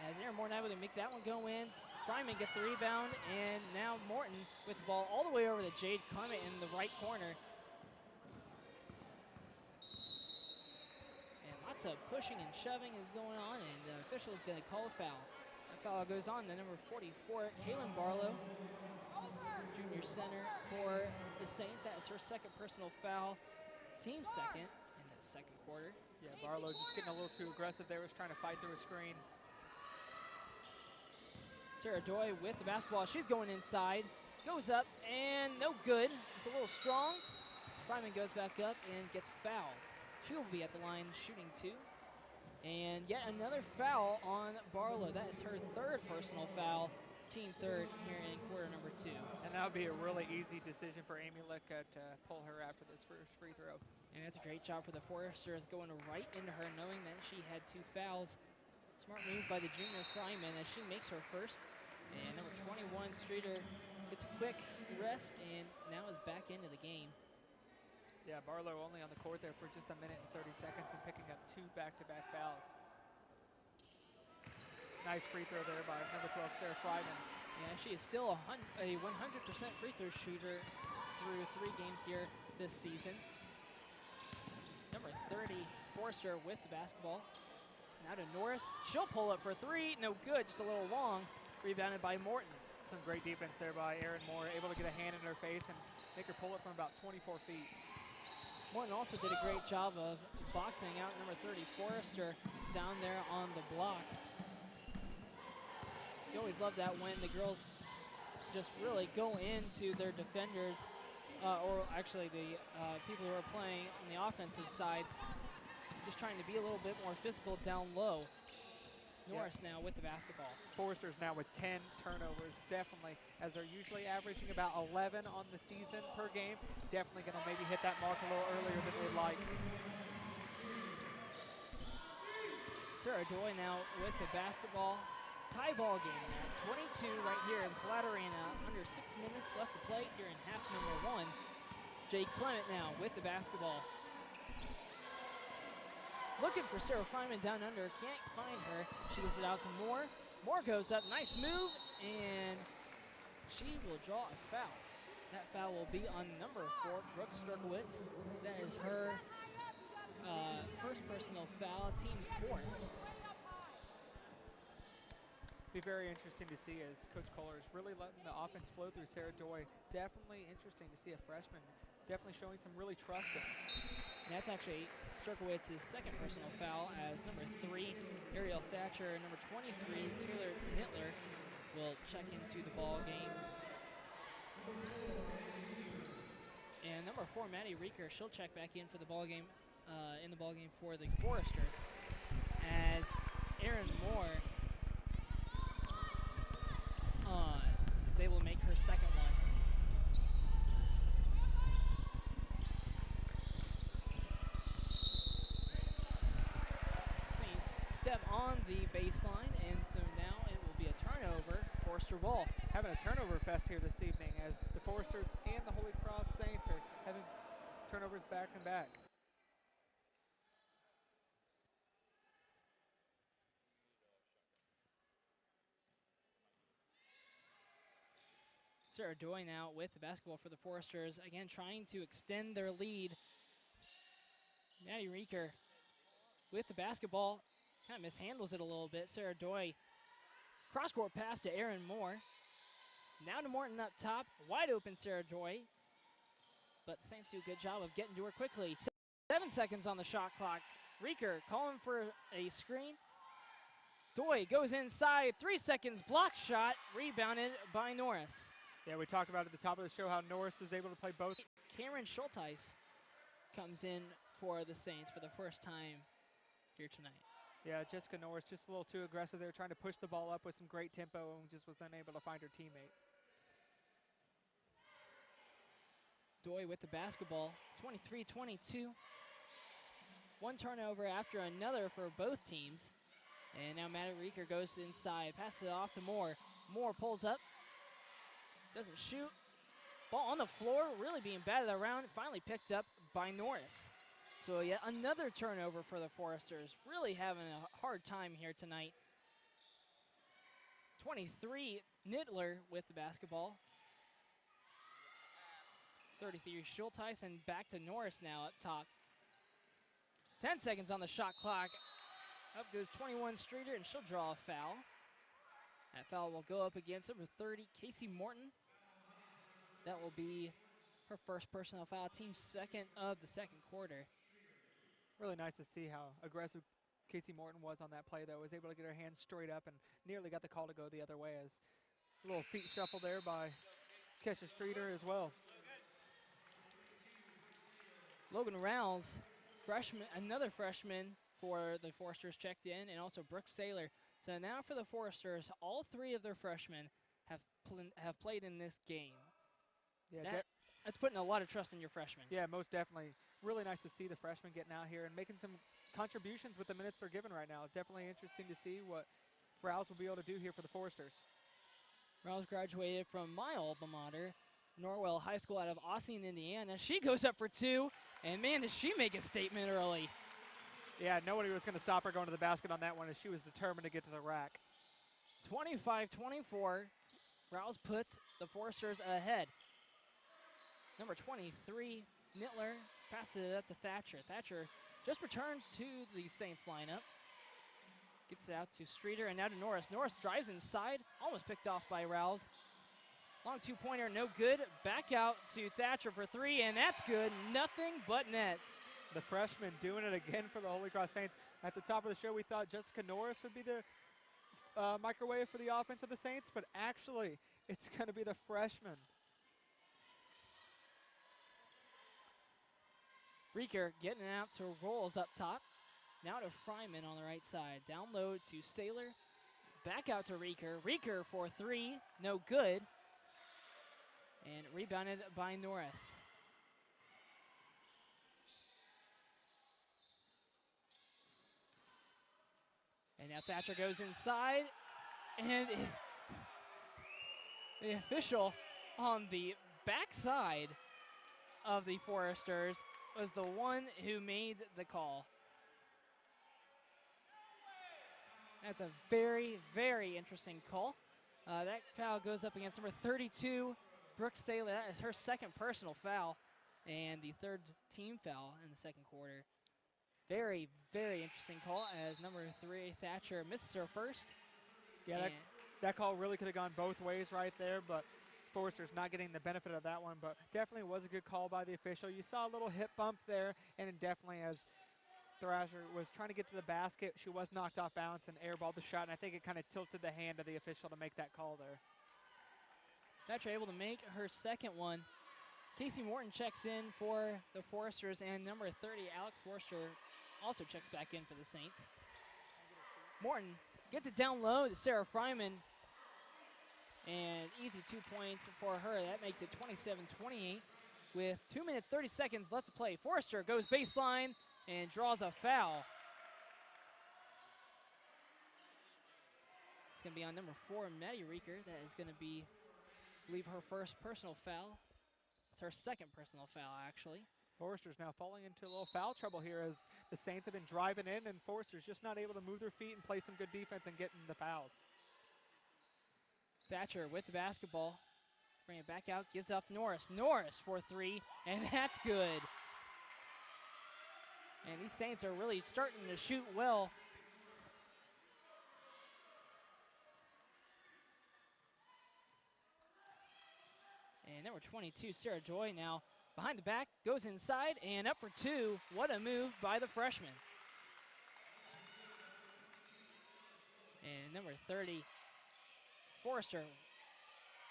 As Aaron Morton able to make that one go in. Fryman gets the rebound, and now Morton with the ball all the way over to Jade Clement in the right corner. And lots of pushing and shoving is going on, and the official is going to call a foul. That foul goes on to number 44, Kaylin Barlow, junior center for the Saints. That's her second personal foul, team second in the second quarter. Yeah, Barlow just getting a little too aggressive there, was trying to fight through a screen. Sarah Doy with the basketball. She's going inside. Goes up and no good. Just a little strong. Fryman goes back up and gets fouled. She will be at the line shooting 2. And yet another foul on Barlow. That is her 3rd personal foul. Team 3rd here in quarter number 2. And that would be a really easy decision for Amy Licka to pull her after this first free throw. And that's a great job for the Foresters, going right into her knowing that she had 2 fouls. Smart move by the junior Fryman as she makes her first. And number 21, Streeter, gets a quick rest and now is back into the game. Yeah, Barlow only on the court there for just a minute and 30 seconds and picking up 2 back-to-back fouls. Nice free throw there by number 12, Sarah Fryman. Yeah, she is still a 100% free throw shooter through 3 games here this season. Number 30, Forster with the basketball. Now to Norris. She'll pull up for three. No good, just a little long. Rebounded by Morton. Some great defense there by Erin Moore, able to get a hand in her face and make her pull it from about 24 feet. Morton also did a great job of boxing out number 30, Forrester, down there on the block. You always love that when the girls just really go into their defenders, or actually the people who are playing on the offensive side, just trying to be a little bit more physical down low. Norris now with the basketball. Forrester's now with 10 turnovers, definitely, as they're usually averaging about 11 on the season per game. Definitely going to maybe hit that mark a little earlier than we'd like. Sarah Doy now with the basketball. Tie ball game there, 22 right here in Platt Arena. Under 6 minutes left to play here in half number 1. Jay Clement now with the basketball. Looking for Sarah Fryman down under, can't find her. She gives it out to Moore. Moore goes up, nice move, and she will draw a foul. That foul will be on number 4, Brooke Sturkowitz. That is her first personal foul, team 4th. Be very interesting to see as Coach Kohler is really letting the offense flow through Sarah Doy. Definitely interesting to see a freshman definitely showing some really trust in. That's actually Sturkowitz's second personal foul, as number 3, Ariel Thatcher, and number 23, Taylor Nittler, will check into the ball game. And number 4, Maddie Reeker, she'll check back in for the ball game, for the Foresters, as Erin Moore is able to make her second one. Step on the baseline, and so now it will be a turnover. Forster ball. Having a turnover fest here this evening as the Foresters and the Holy Cross Saints are having turnovers back and back. Sarah Doy now with the basketball for the Foresters, again trying to extend their lead. Maddie Reeker with the basketball. Kind of mishandles it a little bit. Sarah Doy, cross-court pass to Erin Moore. Now to Morton up top. Wide open Sarah Doy. But the Saints do a good job of getting to her quickly. 7 seconds on the shot clock. Reeker calling for a screen. Doy goes inside. 3 seconds. Block shot. Rebounded by Norris. Yeah, we talked about at the top of the show how Norris is able to play both. Cameron Schulteis comes in for the Saints for the first time here tonight. Yeah, Jessica Norris just a little too aggressive there, trying to push the ball up with some great tempo and just was unable to find her teammate. Doy with the basketball, 23-22. One turnover after another for both teams. And now Maddie Reeker goes inside, passes it off to Moore. Moore pulls up, doesn't shoot. Ball on the floor, really being batted around, finally picked up by Norris. So yet another turnover for the Foresters, really having a hard time here tonight. 23, Nittler with the basketball. 33, Schulteis, and back to Norris now up top. 10 seconds on the shot clock. Up goes 21, Streeter, and she'll draw a foul. That foul will go up against number 30, Casey Morton. That will be her first personal foul, team 2nd of the second quarter. Really nice to see how aggressive Casey Morton was on that play, though. Was able to get her hands straight up and nearly got the call to go the other way, as a little feet shuffle there by Kesha Streeter as well. Logan Rouse, freshman, another freshman for the Foresters, checked in, and also Brooke Saylor. So now for the Foresters, all 3 of their freshmen have played in this game. Yeah, that's putting a lot of trust in your freshmen. Yeah, most definitely. Really nice to see the freshmen getting out here and making some contributions with the minutes they're given right now. Definitely interesting to see what Rouse will be able to do here for the Foresters. Rouse graduated from my alma mater, Norwell High School out of Ossian, Indiana. She goes up for 2, and man, does she make a statement early. Yeah, nobody was going to stop her going to the basket on that one, as she was determined to get to the rack. 25-24, Rouse puts the Foresters ahead. Number 23, Nittler, passes it up to Thatcher. Thatcher just returned to the Saints lineup. Gets it out to Streeter and now to Norris. Norris drives inside, almost picked off by Rouse. Long two-pointer, no good. Back out to Thatcher for three, and that's good. Nothing but net. The freshman doing it again for the Holy Cross Saints. At the top of the show, we thought Jessica Norris would be the microwave for the offense of the Saints, but actually, it's going to be the freshman. Reeker getting it out to Rolls up top. Now to Fryman on the right side. Down low to Saylor. Back out to Reeker. Reeker for three, no good. And rebounded by Norris. And now Thatcher goes inside. And the official on the backside of the Foresters was the one who made the call. That's a very, very interesting call. That foul goes up against number 32, Brooke Saylor. That is her second personal foul and the third team foul in the second quarter. Very, very interesting call as number 3, Thatcher, misses her first. Yeah, that call really could have gone both ways right there, but Forrester's not getting the benefit of that one, but definitely was a good call by the official. You saw a little hip bump there, and it definitely, as Thrasher was trying to get to the basket, she was knocked off balance and airballed the shot, and I think it kind of tilted the hand of the official to make that call there. Thatcher able to make her second one. Casey Morton checks in for the Foresters, and number 30, Alex Forster, also checks back in for the Saints. Morton gets it down low to Sarah Fryman, and easy 2 points for her. That makes it 27-28 with 2 minutes, 30 seconds left to play. Forster goes baseline and draws a foul. It's going to be on number 4, Maddie Reeker. That is going to be, I believe, her first personal foul. It's her second personal foul, actually. Forrester's now falling into a little foul trouble here as the Saints have been driving in, and Forrester's just not able to move their feet and play some good defense and get in the fouls. Thatcher with the basketball. Bring it back out, gives it off to Norris. Norris for three, and that's good. And these Saints are really starting to shoot well. And number 22, Sarah Joy, now behind the back, goes inside and up for two. What a move by the freshman. And number 30, Forrester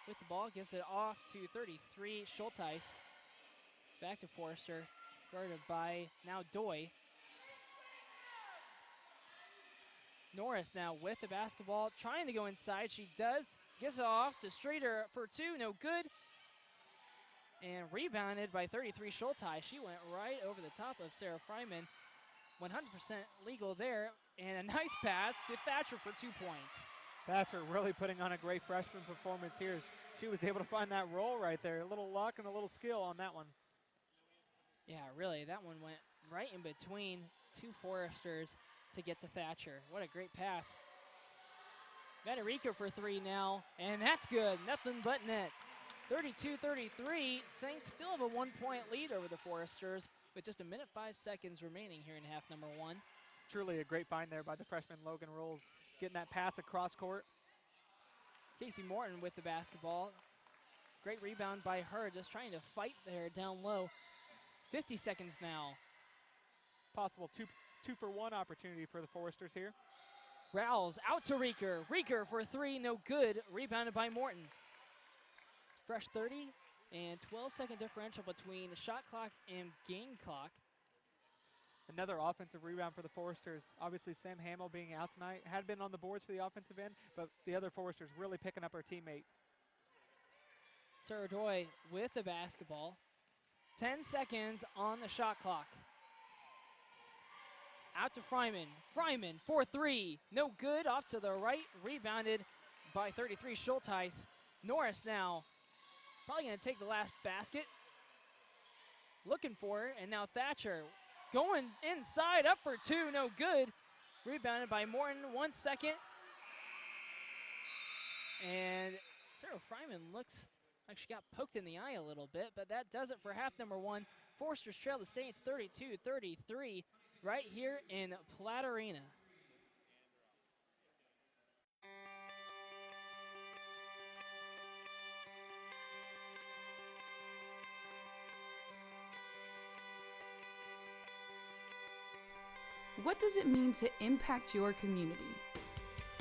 with the ball, gives it off to 33, Schulteis. Back to Forrester, guarded by now Doy. Norris now with the basketball, trying to go inside. She does, gives it off to Streeter for two, no good. And rebounded by 33, Schulteis. She went right over the top of Sarah Fryman. 100% legal there. And a nice pass to Thatcher for 2 points. Thatcher really putting on a great freshman performance here. She was able to find that roll right there. A little luck and a little skill on that one. Yeah, really, that one went right in between two Foresters to get to Thatcher. What a great pass. Matarika for three now, and that's good. Nothing but net. 32-33. Saints still have a 1 point lead over the Foresters with just 1 minute 5 seconds remaining here in half number one. Truly a great find there by the freshman Logan Rolls, getting that pass across court. Casey Morton with the basketball. Great rebound by her, just trying to fight there down low. 50 seconds now. Possible two-for-one opportunity for the Foresters here. Rowles out to Reeker. Reeker for three, no good. Rebounded by Morton. Fresh 30 and 12-second differential between the shot clock and game clock. Another offensive rebound for the Foresters. Obviously, Sam Hamill being out tonight. Had been on the boards for the offensive end, but the other Foresters really picking up her teammate. Sarah Doy with the basketball. 10 seconds on the shot clock. Out to Fryman. Fryman for three. No good. Off to the right. Rebounded by 33, Schulteis. Norris now probably going to take the last basket. Looking for it. And now Thatcher going inside. Up for two. No good. Rebounded by Morton. 1 second. And Sarah Fryman looks like she got poked in the eye a little bit, but that does it for half number one. Foresters trail the Saints 32-33 right here in Platt Arena. What does it mean to impact your community?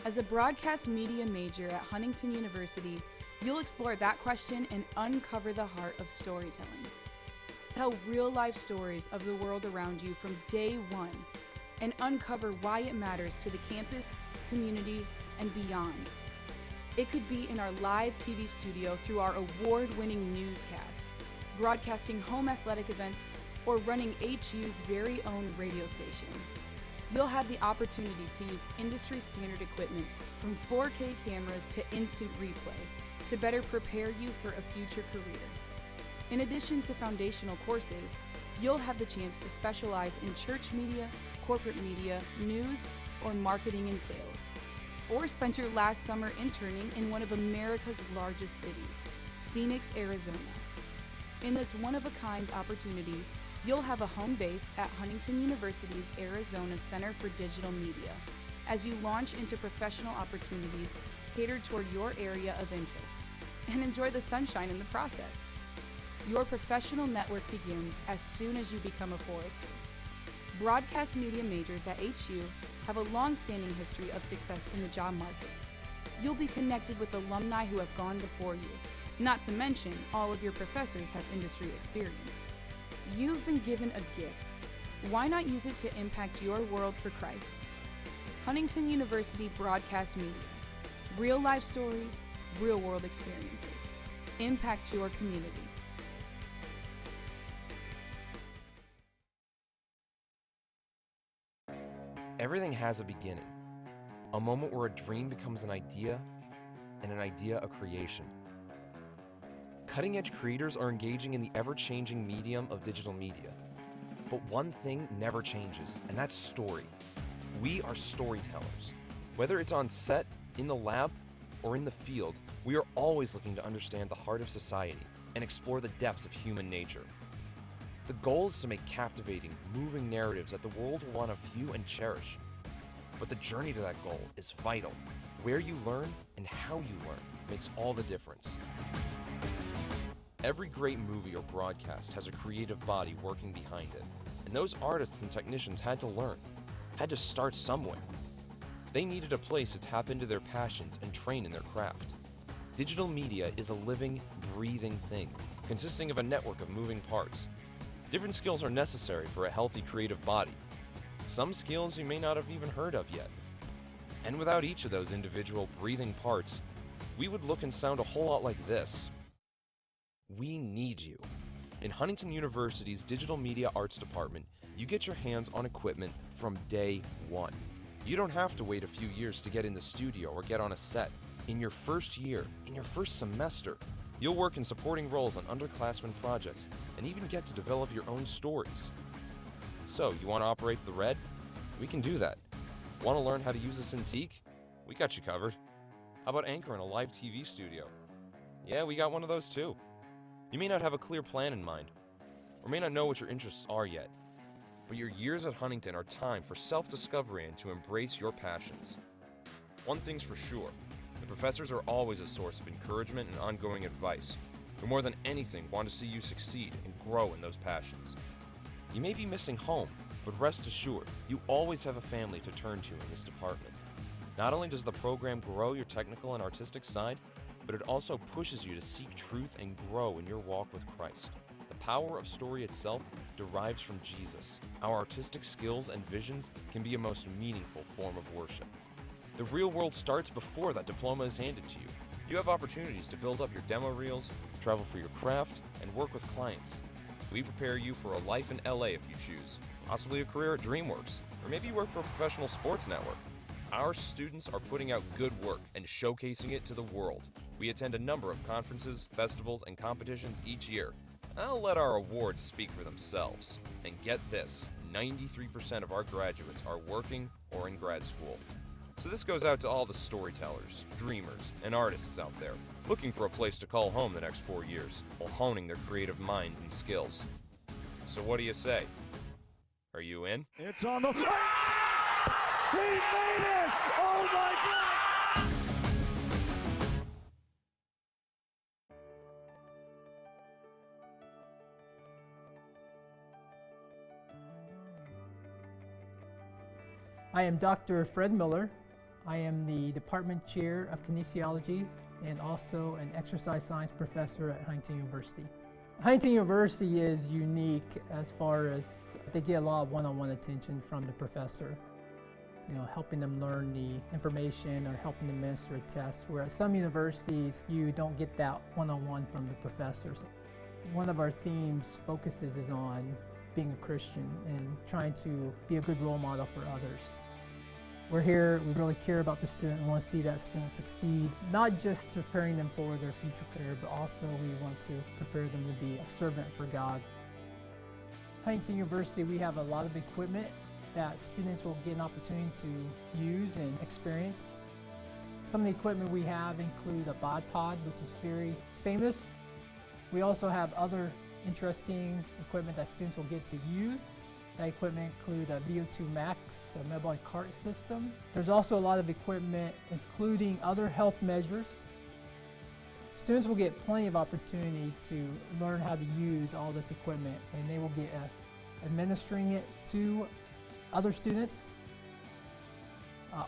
As a broadcast media major at Huntington University, you'll explore that question and uncover the heart of storytelling. Tell real-life stories of the world around you from day one and uncover why it matters to the campus, community, and beyond. It could be in our live TV studio through our award-winning newscast, broadcasting home athletic events, or running HU's very own radio station. You'll have the opportunity to use industry-standard equipment from 4K cameras to instant replay to better prepare you for a future career. In addition to foundational courses, you'll have the chance to specialize in church media, corporate media, news, or marketing and sales. Or spend your last summer interning in one of America's largest cities, Phoenix, Arizona. In this one-of-a-kind opportunity, you'll have a home base at Huntington University's Arizona Center for Digital Media as you launch into professional opportunities catered toward your area of interest and enjoy the sunshine in the process. Your professional network begins as soon as you become a forester. Broadcast media majors at HU have a long-standing history of success in the job market. You'll be connected with alumni who have gone before you, not to mention all of your professors have industry experience. You've been given a gift. Why not use it to impact your world for Christ? Huntington University Broadcast Media. Real life stories, real world experiences. Impact your community. Everything has a beginning, a moment where a dream becomes an idea, and an idea a creation. Cutting-edge creators are engaging in the ever-changing medium of digital media. But one thing never changes, and that's story. We are storytellers. Whether it's on set, in the lab, or in the field, we are always looking to understand the heart of society and explore the depths of human nature. The goal is to make captivating, moving narratives that the world will want to view and cherish. But the journey to that goal is vital. Where you learn and how you learn makes all the difference. Every great movie or broadcast has a creative body working behind it, and those artists and technicians had to learn, had to start somewhere. They needed a place to tap into their passions and train in their craft. Digital media is a living, breathing thing, consisting of a network of moving parts. Different skills are necessary for a healthy creative body. Some skills you may not have even heard of yet. And without each of those individual breathing parts, we would look and sound a whole lot like this. We need you. In Huntington University's Digital Media Arts Department, you get your hands on equipment from day one. You don't have to wait a few years to get in the studio or get on a set. In your first year, in your first semester, you'll work in supporting roles on underclassmen projects and even get to develop your own stories. So, you want to operate the red? We can do that. Want to learn how to use a Cintiq? We got you covered. How about anchoring a live TV studio? Yeah, we got one of those too. You may not have a clear plan in mind, or may not know what your interests are yet, but your years at Huntington are time for self-discovery and to embrace your passions. One thing's for sure, the professors are always a source of encouragement and ongoing advice, who more than anything want to see you succeed and grow in those passions. You may be missing home, but rest assured, you always have a family to turn to in this department. Not only does the program grow your technical and artistic side, but it also pushes you to seek truth and grow in your walk with Christ. The power of story itself derives from Jesus. Our artistic skills and visions can be a most meaningful form of worship. The real world starts before that diploma is handed to you. You have opportunities to build up your demo reels, travel for your craft, and work with clients. We prepare you for a life in LA if you choose, possibly a career at DreamWorks, or maybe you work for a professional sports network. Our students are putting out good work and showcasing it to the world. We attend a number of conferences, festivals, and competitions each year. I'll let our awards speak for themselves. And get this, 93% of our graduates are working or in grad school. So this goes out to all the storytellers, dreamers, and artists out there, looking for a place to call home the next 4 years, while honing their creative minds and skills. So what do you say? Are you in? It's on the... Ah! He made it! Oh my God! I am Dr. Fred Miller. I am the Department Chair of Kinesiology and also an exercise science professor at Huntington University. Huntington University is unique as far as they get a lot of one-on-one attention from the professor. You know, helping them learn the information or helping them administer a test, whereas some universities you don't get that one-on-one from the professors. One of our themes focuses is on being a Christian and trying to be a good role model for others. We're here, we really care about the student and want to see that student succeed, not just preparing them for their future career, but also we want to prepare them to be a servant for God. Huntington University, we have a lot of equipment that students will get an opportunity to use and experience. Some of the equipment we have include a bod pod, which is very famous. We also have other interesting equipment that students will get to use. That equipment include a VO2 max, a metabolic cart system. There's also a lot of equipment including other health measures. Students will get plenty of opportunity to learn how to use all this equipment, and they will get administering it to other students.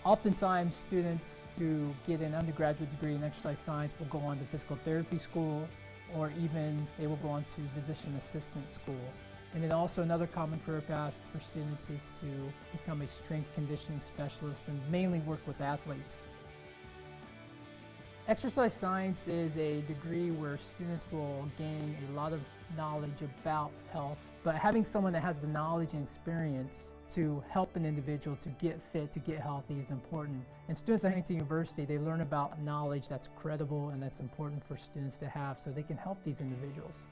Oftentimes students who get an undergraduate degree in exercise science will go on to physical therapy school, or even they will go on to physician assistant school. And then also another common career path for students is to become a strength conditioning specialist and mainly work with athletes. Exercise science is a degree where students will gain a lot of knowledge about health, but having someone that has the knowledge and experience to help an individual to get fit, to get healthy is important. And students at Huntington University, they learn about knowledge that's credible and that's important for students to have so they can help these individuals.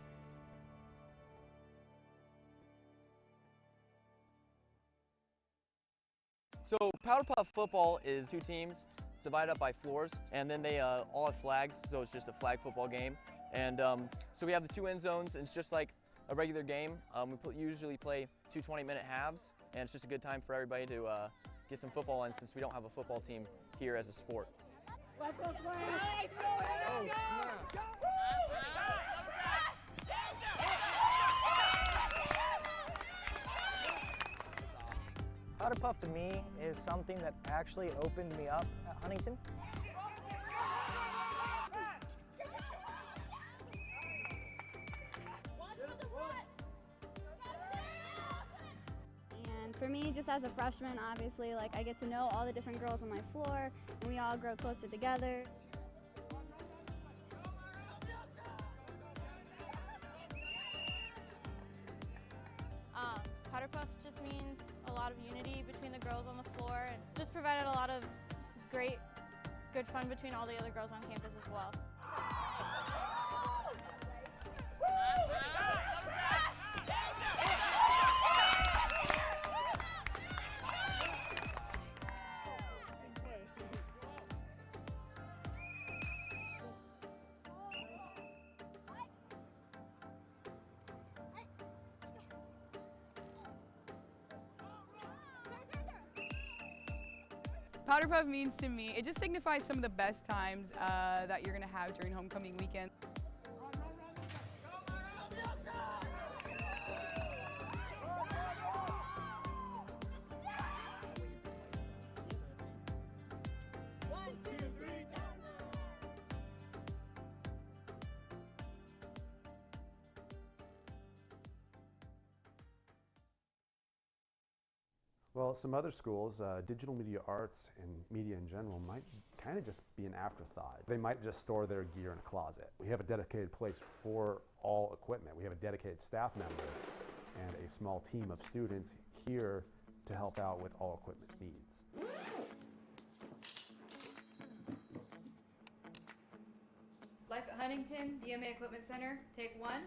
So Powder Puff football is two teams divided up by floors, and then they all have flags, so it's just a flag football game. And so we have the two end zones, and it's just like a regular game. We usually play two 20-minute halves, and it's just a good time for everybody to get some football in since we don't have a football team here as a sport. Let's go, Nice, go ahead, go! Powder Puff to me is something that actually opened me up at Huntington. And for me, just as a freshman, obviously, like I get to know all the different girls on my floor, and we all grow closer together. Powder Puff just means a lot of unity between the girls on the floor, and just provided a lot of good fun between all the other girls on campus as well. Powder Puff means to me, it just signifies some of the best times that you're going to have during homecoming weekend. Well, some other schools, digital media arts and media in general might kind of just be an afterthought. They might just store their gear in a closet. We have a dedicated place for all equipment. We have a dedicated staff member and a small team of students here to help out with all equipment needs. Life at Huntington, DMA Equipment Center, take one.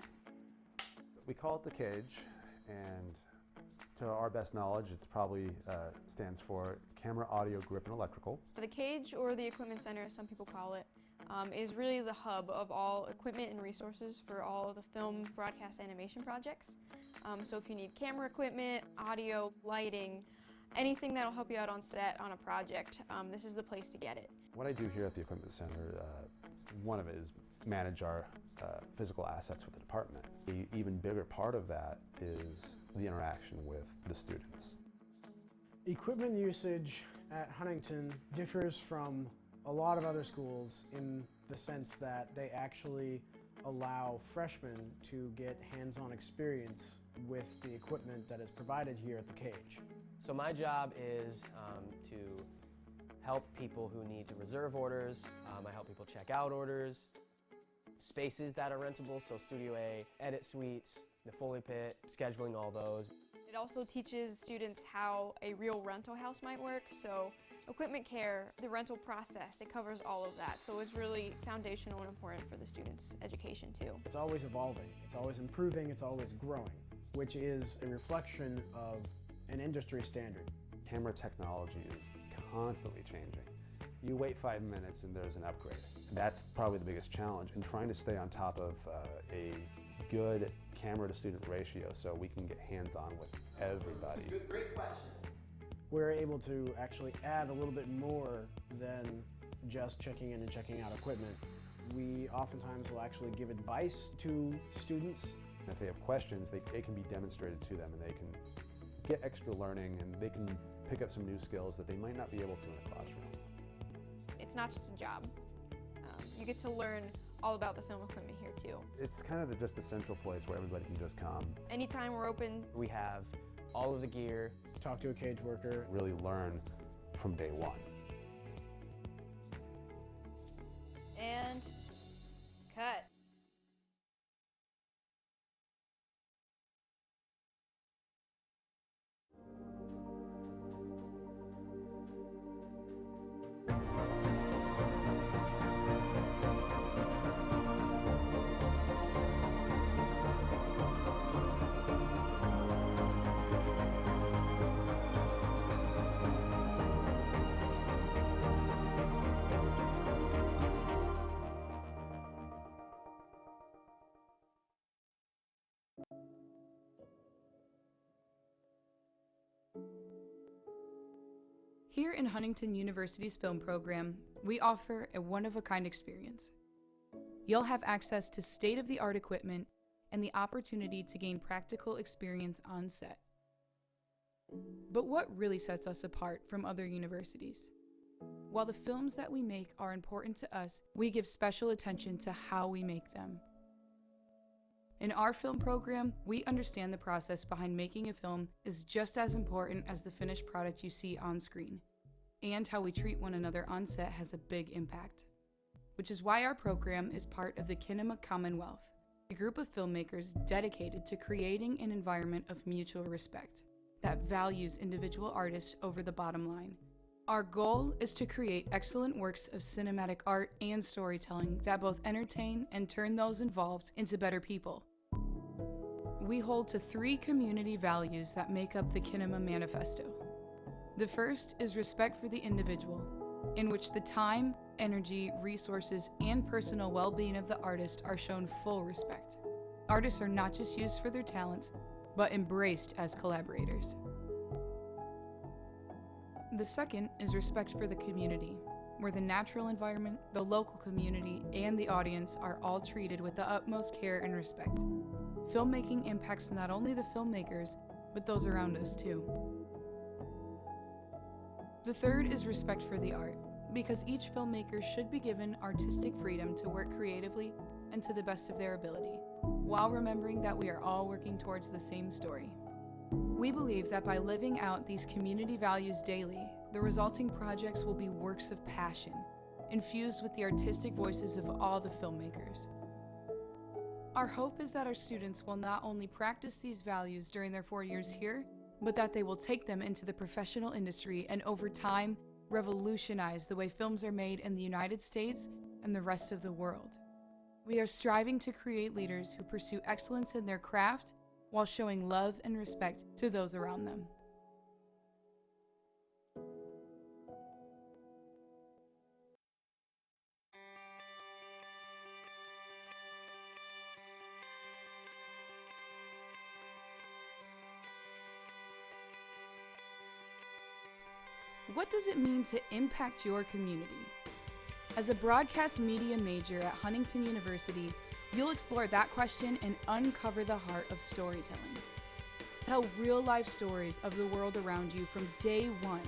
We call it the cage, and to our best knowledge, it's probably stands for Camera, Audio, Grip, and Electrical. The cage, or the Equipment Center as some people call it, is really the hub of all equipment and resources for all of the film, broadcast, animation projects. So if you need camera equipment, audio, lighting, anything that'll help you out on set on a project, this is the place to get it. What I do here at the Equipment Center, one of it is manage our physical assets with the department. The even bigger part of that is the interaction with the students. Equipment usage at Huntington differs from a lot of other schools in the sense that they actually allow freshmen to get hands-on experience with the equipment that is provided here at the cage. So my job is to help people who need to reserve orders. I help people check out orders, spaces that are rentable, so Studio A, edit suites, the Foley pit, scheduling all those. It also teaches students how a real rental house might work, so equipment care, the rental process, it covers all of that. So it's really foundational and important for the students' education too. It's always evolving, it's always improving, it's always growing, which is a reflection of an industry standard. Camera technology is constantly changing. You wait 5 minutes and there's an upgrade. That's probably the biggest challenge in trying to stay on top of a good camera to student ratio so we can get hands-on with everybody. Great question. We're able to actually add a little bit more than just checking in and checking out equipment. We oftentimes will actually give advice to students. And if they have questions, it can be demonstrated to them and they can get extra learning and they can pick up some new skills that they might not be able to in a classroom. It's not just a job. You get to learn all about the film equipment here too. It's kind of just a central place where everybody can just come. Anytime we're open, We have all of the gear. Talk to a cage worker. Really learn from day one. And cut. Here in Huntington University's film program, we offer a one-of-a-kind experience. You'll have access to state-of-the-art equipment and the opportunity to gain practical experience on set. But what really sets us apart from other universities? While the films that we make are important to us, we give special attention to how we make them. In our film program, we understand the process behind making a film is just as important as the finished product you see on screen. And how we treat one another on set has a big impact. Which is why our program is part of the Kinema Commonwealth, a group of filmmakers dedicated to creating an environment of mutual respect that values individual artists over the bottom line. Our goal is to create excellent works of cinematic art and storytelling that both entertain and turn those involved into better people. We hold to 3 community values that make up the Kinema Manifesto. The first is respect for the individual, in which the time, energy, resources, and personal well-being of the artist are shown full respect. Artists are not just used for their talents, but embraced as collaborators. The second is respect for the community, where the natural environment, the local community, and the audience are all treated with the utmost care and respect. Filmmaking impacts not only the filmmakers, but those around us too. The third is respect for the art, because each filmmaker should be given artistic freedom to work creatively and to the best of their ability, while remembering that we are all working towards the same story. We believe that by living out these community values daily, the resulting projects will be works of passion, infused with the artistic voices of all the filmmakers. Our hope is that our students will not only practice these values during their 4 years here, but that they will take them into the professional industry and over time, revolutionize the way films are made in the United States and the rest of the world. We are striving to create leaders who pursue excellence in their craft while showing love and respect to those around them. What does it mean to impact your community? As a broadcast media major at Huntington University, you'll explore that question and uncover the heart of storytelling. Tell real-life stories of the world around you from day one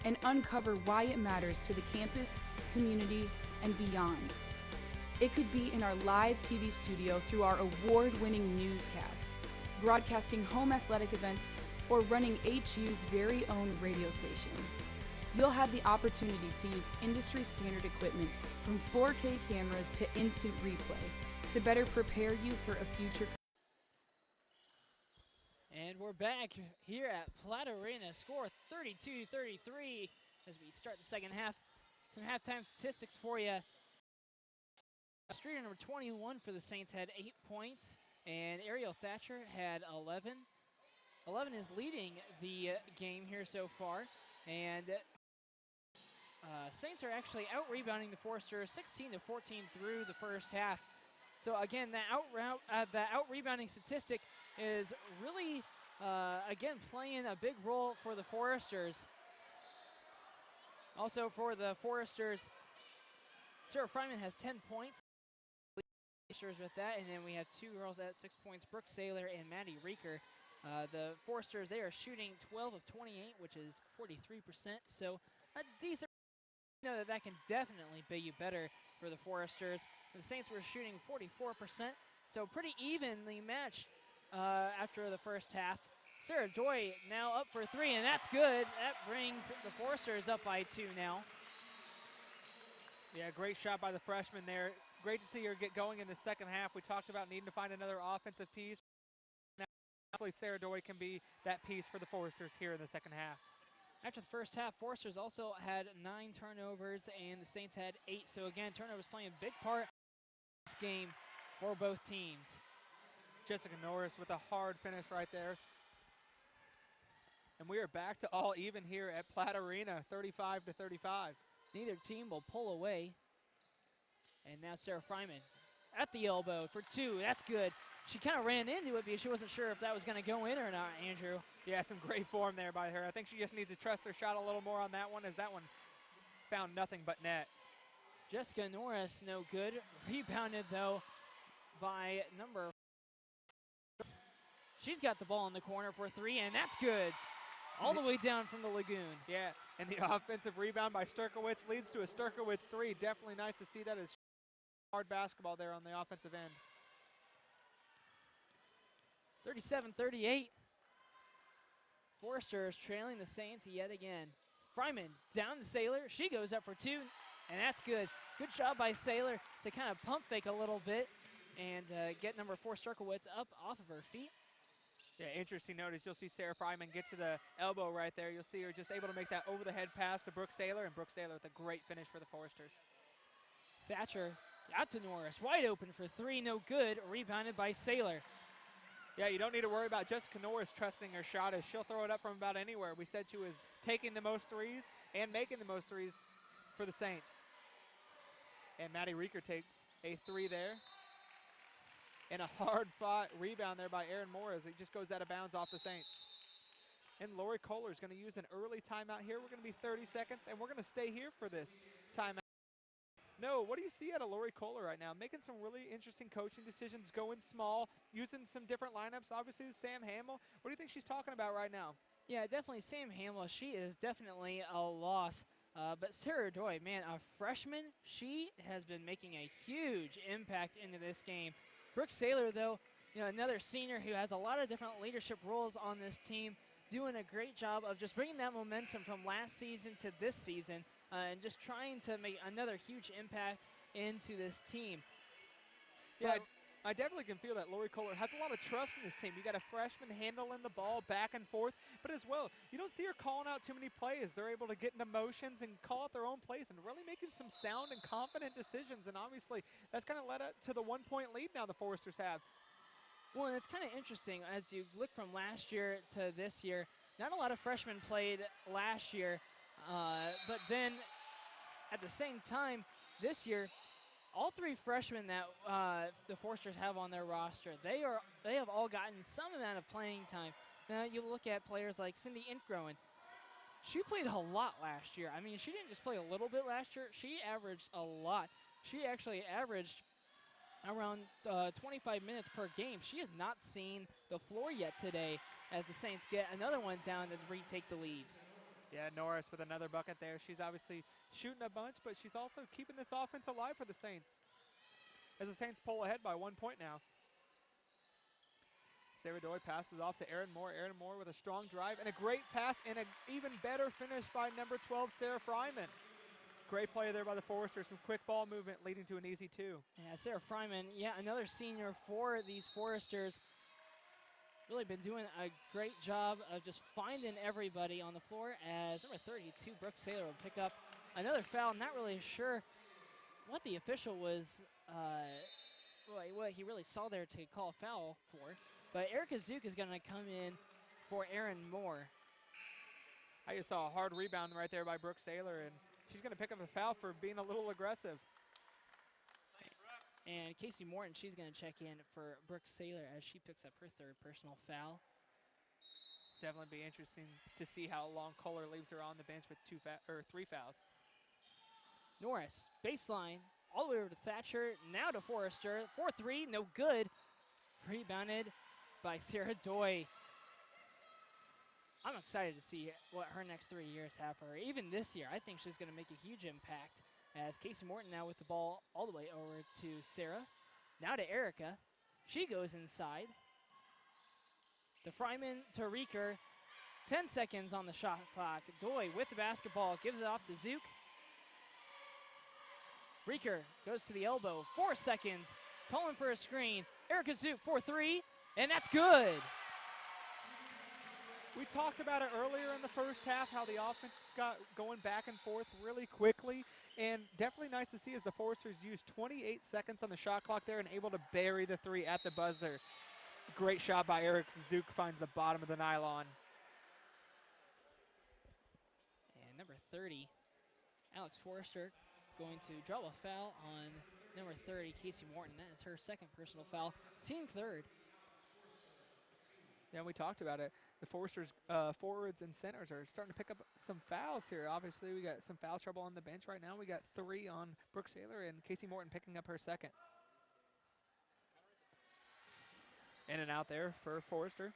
and uncover why it matters to the campus, community, and beyond. It could be in our live TV studio through our award-winning newscast, broadcasting home athletic events, or running HU's very own radio station. You'll have the opportunity to use industry-standard equipment from 4K cameras to instant replay to better prepare you for a future. And we're back here at Platt Arena. Score 32-33 as we start the second half. Some halftime statistics for you. Streeter number 21 for the Saints had 8 points, and Ariel Thatcher had 11. 11 is leading the game here so far, and Saints are actually out-rebounding the Foresters 16-14 through the first half. So again, that out-rebounding statistic is really, again, playing a big role for the Foresters. Also for the Foresters, Sarah Fryman has 10 points. With that, and then we have two girls at 6 points, Brooke Saylor and Maddie Reeker. The Foresters, they are shooting 12 of 28, which is 43%. So a decent, you know that can definitely be better for the Foresters. The Saints were shooting 44%, so pretty evenly matched after the first half. Sarah Joy now up for three, and that's good. That brings the Foresters up by 2 now. Yeah, great shot by the freshman there. Great to see her get going in the second half. We talked about needing to find another offensive piece. Now, hopefully Sarah Doy can be that piece for the Foresters here in the second half. After the first half, Foresters also had 9 turnovers, and the Saints had 8. So again, turnovers playing a big part in this game for both teams. Jessica Norris with a hard finish right there. And we are back to all even here at Platt Arena, 35-35. Neither team will pull away. And now Sarah Fryman at the elbow for 2. That's good. She kind of ran into it because she wasn't sure if that was going to go in or not, Andrew. Yeah, some great form there by her. I think she just needs to trust her shot a little more on that one, as that one found nothing but net. Jessica Norris, no good. Rebounded, though, by number 4. She's got the ball in the corner for 3, and that's good. All the way down from the lagoon. Yeah, and the offensive rebound by Sturkowitz leads to a Sturkowitz 3. Definitely nice to see that as hard basketball there on the offensive end. 37-38. Foresters trailing the Saints yet again. Fryman down to Saylor. She goes up for 2, and that's good. Good job by Saylor to kind of pump fake a little bit and get number 4 Sturkowitz up off of her feet. Yeah, interesting note is you'll see Sarah Fryman get to the elbow right there. You'll see her just able to make that over-the-head pass to Brooke Saylor, and Brooke Saylor with a great finish for the Foresters. Thatcher out to Norris, wide open for 3, no good, rebounded by Saylor. Yeah, you don't need to worry about Jessica Norris trusting her shot, as she'll throw it up from about anywhere. We said she was taking the most threes and making the most threes for the Saints. And Maddie Reeker takes a 3 there. And a hard-fought rebound there by Erin Moore as it just goes out of bounds off the Saints. And Lori Kohler is going to use an early timeout here. We're going to be 30 seconds, and we're going to stay here for this timeout. No, what do you see out of Lori Kohler right now? Making some really interesting coaching decisions, going small, using some different lineups. Obviously, Sam Hamill. What do you think she's talking about right now? Yeah, definitely Sam Hamill. She is definitely a loss. But Sarah Doy, man, a freshman, she has been making a huge impact into this game. Brooke Saylor, though, you know, another senior who has a lot of different leadership roles on this team, doing a great job of just bringing that momentum from last season to this season and just trying to make another huge impact into this team. Yeah, I definitely can feel that Lori Kohler has a lot of trust in this team. You got a freshman handling the ball back and forth, but as well, you don't see her calling out too many plays. They're able to get into motions and call out their own plays and really making some sound and confident decisions. And obviously, that's kind of led up to the 1-point lead now the Foresters have. Well, and it's kind of interesting as you look from last year to this year. Not a lot of freshmen played last year, but then at the same time this year, all 3 freshmen that the Foresters have on their roster, they have all gotten some amount of playing time. Now you look at players like Cindy Inkgroen. She played a lot last year. I mean, she didn't just play a little bit last year. She averaged a lot. She actually averaged around 25 minutes per game. She has not seen the floor yet today as the Saints get another one down to retake the lead. Yeah, Norris with another bucket there. She's obviously shooting a bunch, but she's also keeping this offense alive for the Saints. As the Saints pull ahead by 1 point now. Sarah Doy passes off to Erin Moore. Erin Moore with a strong drive and a great pass and an even better finish by number 12, Sarah Fryman. Great play there by the Foresters. Some quick ball movement leading to an easy 2. Yeah, Sarah Fryman, another senior for these Foresters. Really been doing a great job of just finding everybody on the floor as number 32, Brooke Saylor, will pick up another foul. Not really sure what the official was, what he really saw there to call a foul for. But Erica Zook is going to come in for Erin Moore. I just saw a hard rebound right there by Brooke Saylor, and she's going to pick up a foul for being a little aggressive. And Casey Morton, she's going to check in for Brooke Saylor as she picks up her 3rd personal foul. Definitely be interesting to see how long Kohler leaves her on the bench with 3 fouls. Norris, baseline, all the way over to Thatcher, now to Forrester. 4-3, no good. Rebounded by Sarah Doy. I'm excited to see what her next 3 years have for her. Even this year, I think she's going to make a huge impact. As Casey Morton now with the ball all the way over to Sarah. Now to Erica. She goes inside. To Fryman to Reeker. 10 seconds on the shot clock. Doy with the basketball, gives it off to Zook. Reeker goes to the elbow. 4 seconds. Calling for a screen. Erica Zook 4-3, and that's good. We talked about it earlier in the first half, how the offense got going back and forth really quickly, and definitely nice to see as the Foresters used 28 seconds on the shot clock there and able to bury the 3 at the buzzer. Great shot by Eric Zook, finds the bottom of the nylon. And number 30, Alex Forrester, going to draw a foul on number 30, Casey Morton. That is her 2nd personal foul, team 3rd. Yeah, we talked about it. The Foresters forwards and centers are starting to pick up some fouls here. Obviously, we got some foul trouble on the bench right now. We got 3 on Brooke Saylor and Casey Morton picking up her 2nd. In and out there for Forrester.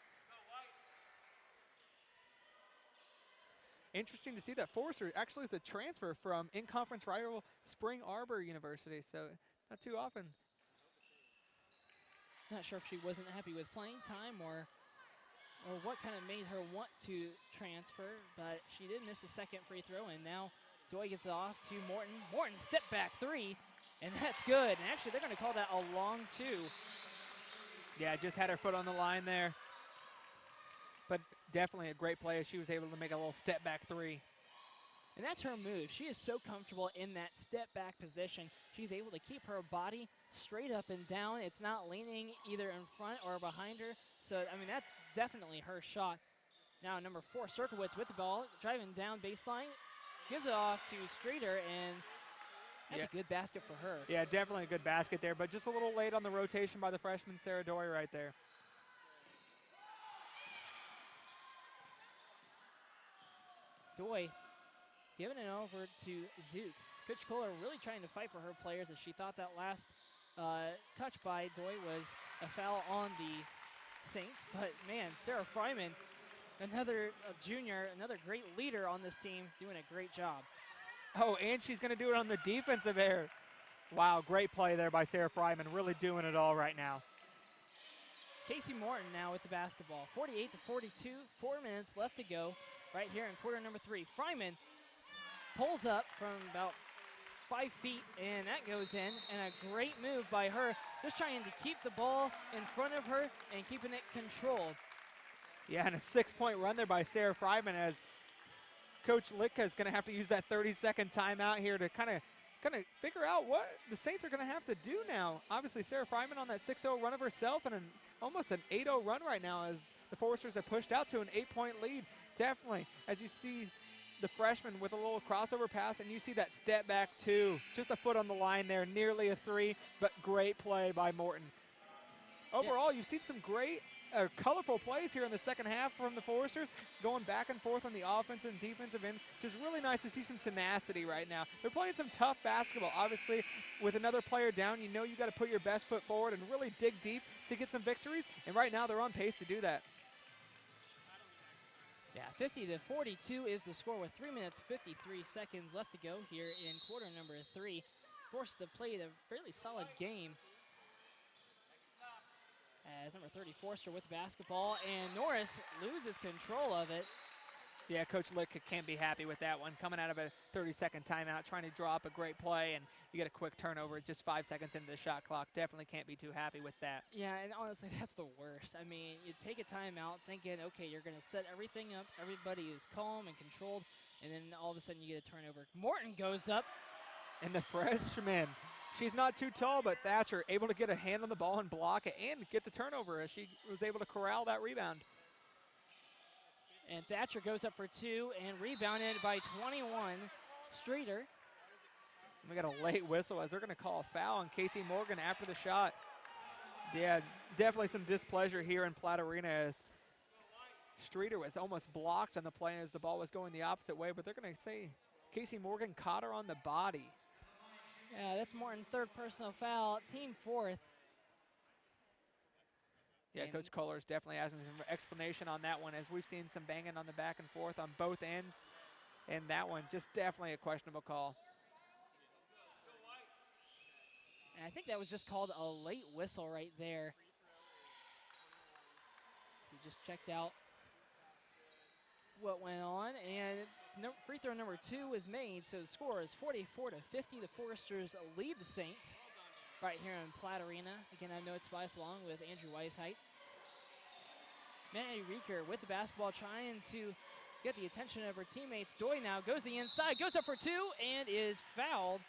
Interesting to see that Forrester actually is a transfer from in-conference rival Spring Arbor University, so not too often. Not sure if she wasn't happy with playing time or what kind of made her want to transfer, but she did miss a 2nd free throw, and now Doy gets it off to Morton. Morton step back 3, and that's good. And actually, they're going to call that a long 2. Yeah, just had her foot on the line there. But definitely a great play as she was able to make a little step back 3. And that's her move. She is so comfortable in that step back position. She's able to keep her body straight up and down. It's not leaning either in front or behind her. So, I mean, that's definitely her shot. Now, number 4, Cirkowitz with the ball, driving down baseline, gives it off to Streeter, and that's a good basket for her. Yeah, definitely a good basket there, but just a little late on the rotation by the freshman Sarah Doy right there. Doy giving it over to Zook. Coach Kohler really trying to fight for her players as she thought that last touch by Doy was a foul on the Saints. But, man, Sarah Fryman, another junior, another great leader on this team, doing a great job. Oh, and she's going to do it on the defensive end. Wow, great play there by Sarah Fryman, really doing it all right now. Casey Morton now with the basketball. 48-42, 4 minutes left to go right here in quarter number 3. Fryman pulls up from about 5 feet, and that goes in, and a great move by her, just trying to keep the ball in front of her and keeping it controlled. Yeah, and a 6-point run there by Sarah Fryman as Coach Litka is going to have to use that 30-second timeout here to kind of figure out what the Saints are going to have to do now. Obviously, Sarah Fryman on that 6-0 run of herself and almost an 8-0 run right now as the Foresters have pushed out to an 8-point lead. Definitely, as you see the freshman with a little crossover pass, and you see that step back 2. Just a foot on the line there, nearly a 3, but great play by Morton. Overall, you've seen some great colorful plays here in the second half from the Foresters, going back and forth on the offensive and defensive end. Just really nice to see some tenacity right now. They're playing some tough basketball. Obviously, with another player down, you know you got to put your best foot forward and really dig deep to get some victories. And right now, they're on pace to do that. Yeah, 50-42 is the score with 3 minutes 53 seconds left to go here in quarter number 3. Forced to play a fairly solid game. As number 30 Forster with the basketball, and Norris loses control of it. Yeah, Coach Lick can't be happy with that one. Coming out of a 30-second timeout, trying to draw up a great play, and you get a quick turnover just 5 seconds into the shot clock. Definitely can't be too happy with that. Yeah, and honestly, that's the worst. I mean, you take a timeout thinking, okay, you're going to set everything up. Everybody is calm and controlled, and then all of a sudden you get a turnover. Morton goes up. And the freshman, she's not too tall, but Thatcher able to get a hand on the ball and block it and get the turnover as she was able to corral that rebound. And Thatcher goes up for 2 and rebounded by 21, Streeter. We got a late whistle as they're going to call a foul on Casey Morgan after the shot. Yeah, definitely some displeasure here in Platt Arena as Streeter was almost blocked on the play as the ball was going the opposite way, but they're going to say Casey Morgan caught her on the body. Yeah, that's Morton's 3rd personal foul, team 4th. Yeah, Coach Kohler is definitely asking some explanation on that one as we've seen some banging on the back and forth on both ends. And that one, just definitely a questionable call. And I think that was just called a late whistle right there. So he just checked out what went on, and free throw number 2 is made, so the score is 44-50. The Foresters lead the Saints right here in Platt Arena. Again, I'm Noah Tobias along with Andrew Weisheidt. Manny Reeker with the basketball trying to get the attention of her teammates. Doy now goes the inside, goes up for 2, and is fouled.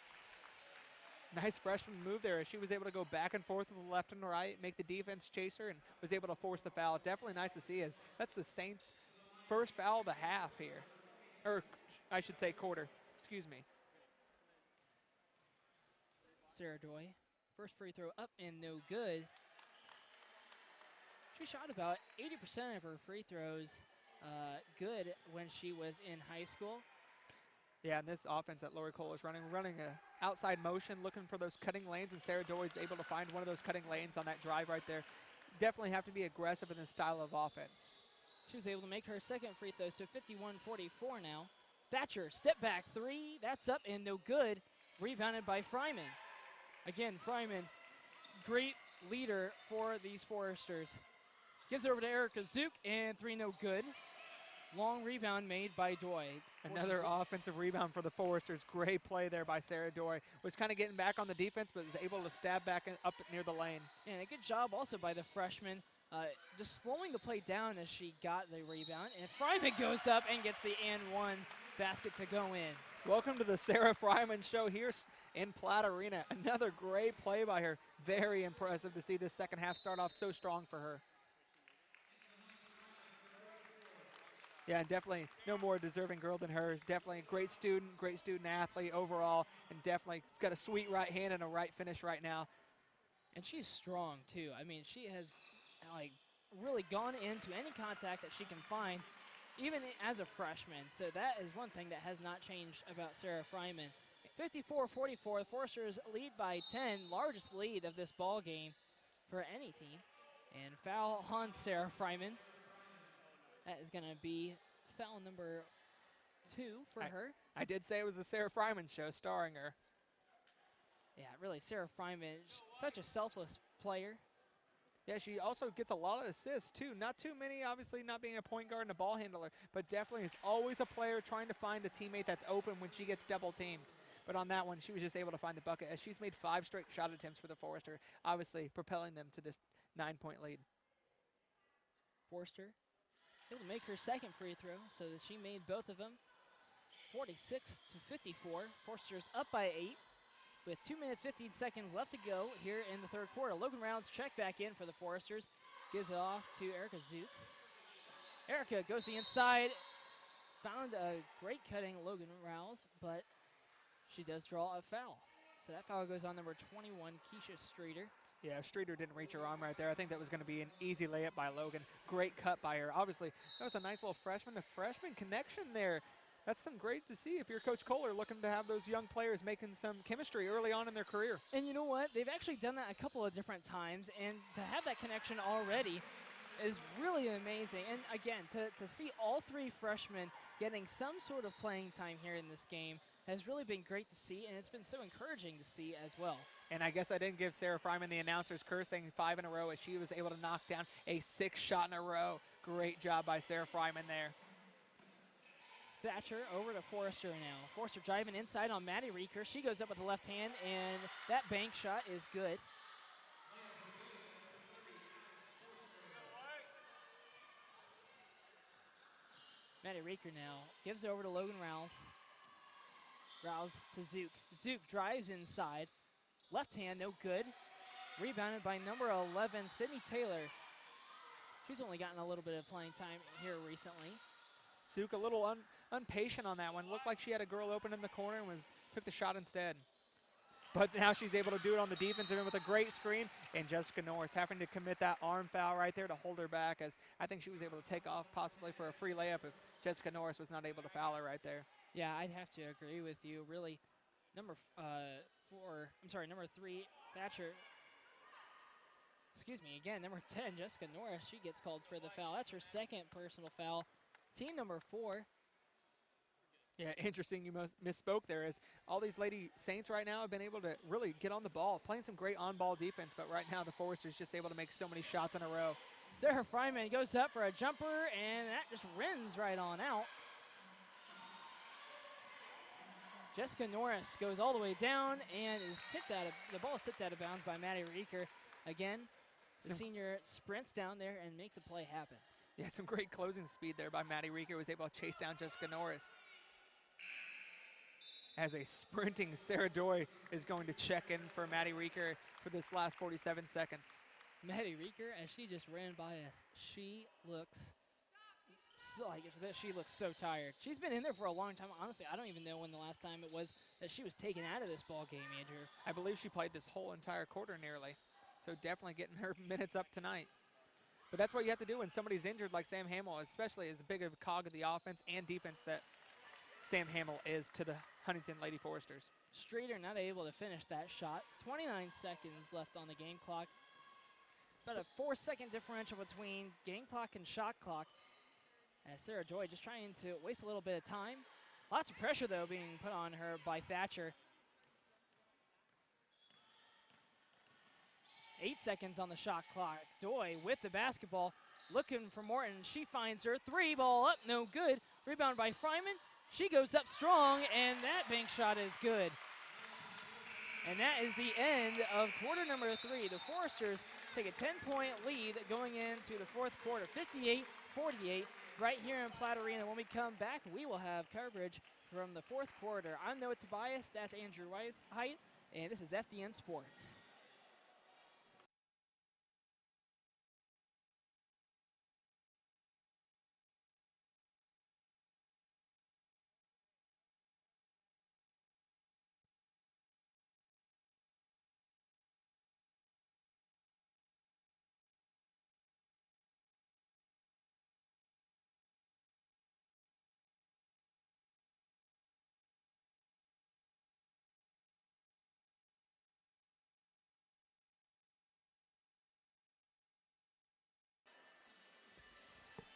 Nice freshman move there as she was able to go back and forth with the left and right, make the defense chase her, and was able to force the foul. Definitely nice to see as that's the Saints' first foul of the half here. Or I should say quarter, excuse me. Sarah Doy, first free throw up and no good. She shot about 80% of her free throws good when she was in high school. Yeah, and this offense that Lori Cole is running a outside motion, looking for those cutting lanes, and Sarah Doy is able to find one of those cutting lanes on that drive right there. Definitely have to be aggressive in this style of offense. She was able to make her 2nd free throw, so 51-44 now. Thatcher, step back 3, that's up and no good. Rebounded by Fryman. Again, Fryman, great leader for these Foresters. Gives it over to Erica Zook, and 3 no good. Long rebound made by Doy. Another offensive rebound for the Foresters. Great play there by Sarah Doy. Was kind of getting back on the defense, but was able to stab back up near the lane. And a good job also by the freshman, just slowing the play down as she got the rebound. And Fryman goes up and gets the and-one basket to go in. Welcome to the Sarah Fryman Show here in Platt Arena. Another great play by her. Very impressive to see this second half start off so strong for her. Yeah, definitely no more deserving girl than her. Definitely a great student athlete overall, and definitely got a sweet right hand and a right finish right now. And she's strong too. I mean, she has like really gone into any contact that she can find, even as a freshman. So that is one thing that has not changed about Sarah Fryman. 54-44, the Foresters lead by 10, largest lead of this ball game for any team. And foul on Sarah Fryman. That is going to be foul number 2 for her. I did say it was the Sarah Fryman Show starring her. Yeah, really, Sarah Fryman, such a selfless player. Yeah, she also gets a lot of assists, too. Not too many, obviously, not being a point guard and a ball handler, but definitely is always a player trying to find a teammate that's open when she gets double-teamed. But on that one, she was just able to find the bucket as she's made 5 straight shot attempts for the Forester, obviously propelling them to this 9-point lead. Forster able to make her 2nd free throw, so that she made both of them. 46-54. Forster's up by 8 with 2 minutes 15 seconds left to go here in the 3rd quarter. Logan Rounds check back in for the Foresters. Gives it off to Erica Zook. Erica goes to the inside. Found a great cutting Logan Rouse, but she does draw a foul. So that foul goes on number 21, Keisha Streeter. Yeah, Streeter didn't reach her arm right there. I think that was going to be an easy layup by Logan. Great cut by her. Obviously, that was a nice little freshman connection there. That's some great to see if you're Coach Kohler looking to have those young players making some chemistry early on in their career. And you know what? They've actually done that a couple of different times, and to have that connection already is really amazing. And again, to see all three freshmen getting some sort of playing time here in this game has really been great to see, and it's been so encouraging to see as well. And I guess I didn't give Sarah Fryman the announcer's curse saying 5 in a row as she was able to knock down a 6th shot in a row. Great job by Sarah Fryman there. Thatcher over to Forrester now. Forrester driving inside on Maddie Reeker. She goes up with the left hand, and that bank shot is good. Maddie Reeker now gives it over to Logan Rouse. Rouse to Zook. Zook drives inside. Left hand, no good. Rebounded by number 11, Sydney Taylor. She's only gotten a little bit of playing time here recently. Zook a little impatient on that one. Looked like she had a girl open in the corner and took the shot instead. But now she's able to do it on the defensive end with a great screen. And Jessica Norris having to commit that arm foul right there to hold her back, as I think she was able to take off possibly for a free layup if Jessica Norris was not able to foul her right there. Yeah, I'd have to agree with you. Really, number 3, Thatcher. Excuse me, again, number 10, Jessica Norris, she gets called for the foul. That's her second personal foul. Team number 4. Yeah, interesting you misspoke there, as all these Lady Saints right now have been able to really get on the ball, playing some great on-ball defense, but right now the Foresters just able to make so many shots in a row. Sarah Fryman goes up for a jumper, and that just rims right on out. Jessica Norris goes all the way down and is the ball is tipped out of bounds by Maddie Reeker. Again, the senior sprints down there and makes a play happen. Yeah, some great closing speed there by Maddie Reeker, was able to chase down Jessica Norris. As a sprinting Sarah Doy is going to check in for Maddie Reeker for this last 47 seconds. Maddie Reeker, as she just ran by us, she looks so tired. She's been in there for a long time. Honestly, I don't even know when the last time it was that she was taken out of this ball game, Andrew. I believe she played this whole entire quarter nearly, so definitely getting her minutes up tonight. But that's what you have to do when somebody's injured like Sam Hamill, especially as big of a cog of the offense and defense that Sam Hamill is to the Huntington Lady Foresters. Streeter not able to finish that shot. 29 seconds left on the game clock. About a 4-second differential between game clock and shot clock. As Sarah Joy just trying to waste a little bit of time. Lots of pressure, though, being put on her by Thatcher. 8 seconds on the shot clock. Doy with the basketball, looking for Morton. She finds her 3, ball up, no good. Rebound by Fryman. She goes up strong, and that bank shot is good. And that is the end of quarter number 3. The Foresters take a 10-point lead going into the fourth quarter, 58-48, right here in Platt Arena. When we come back, we will have coverage from the fourth quarter. I'm Noah Tobias, that's Andrew Weisheidt, and this is FDN Sports.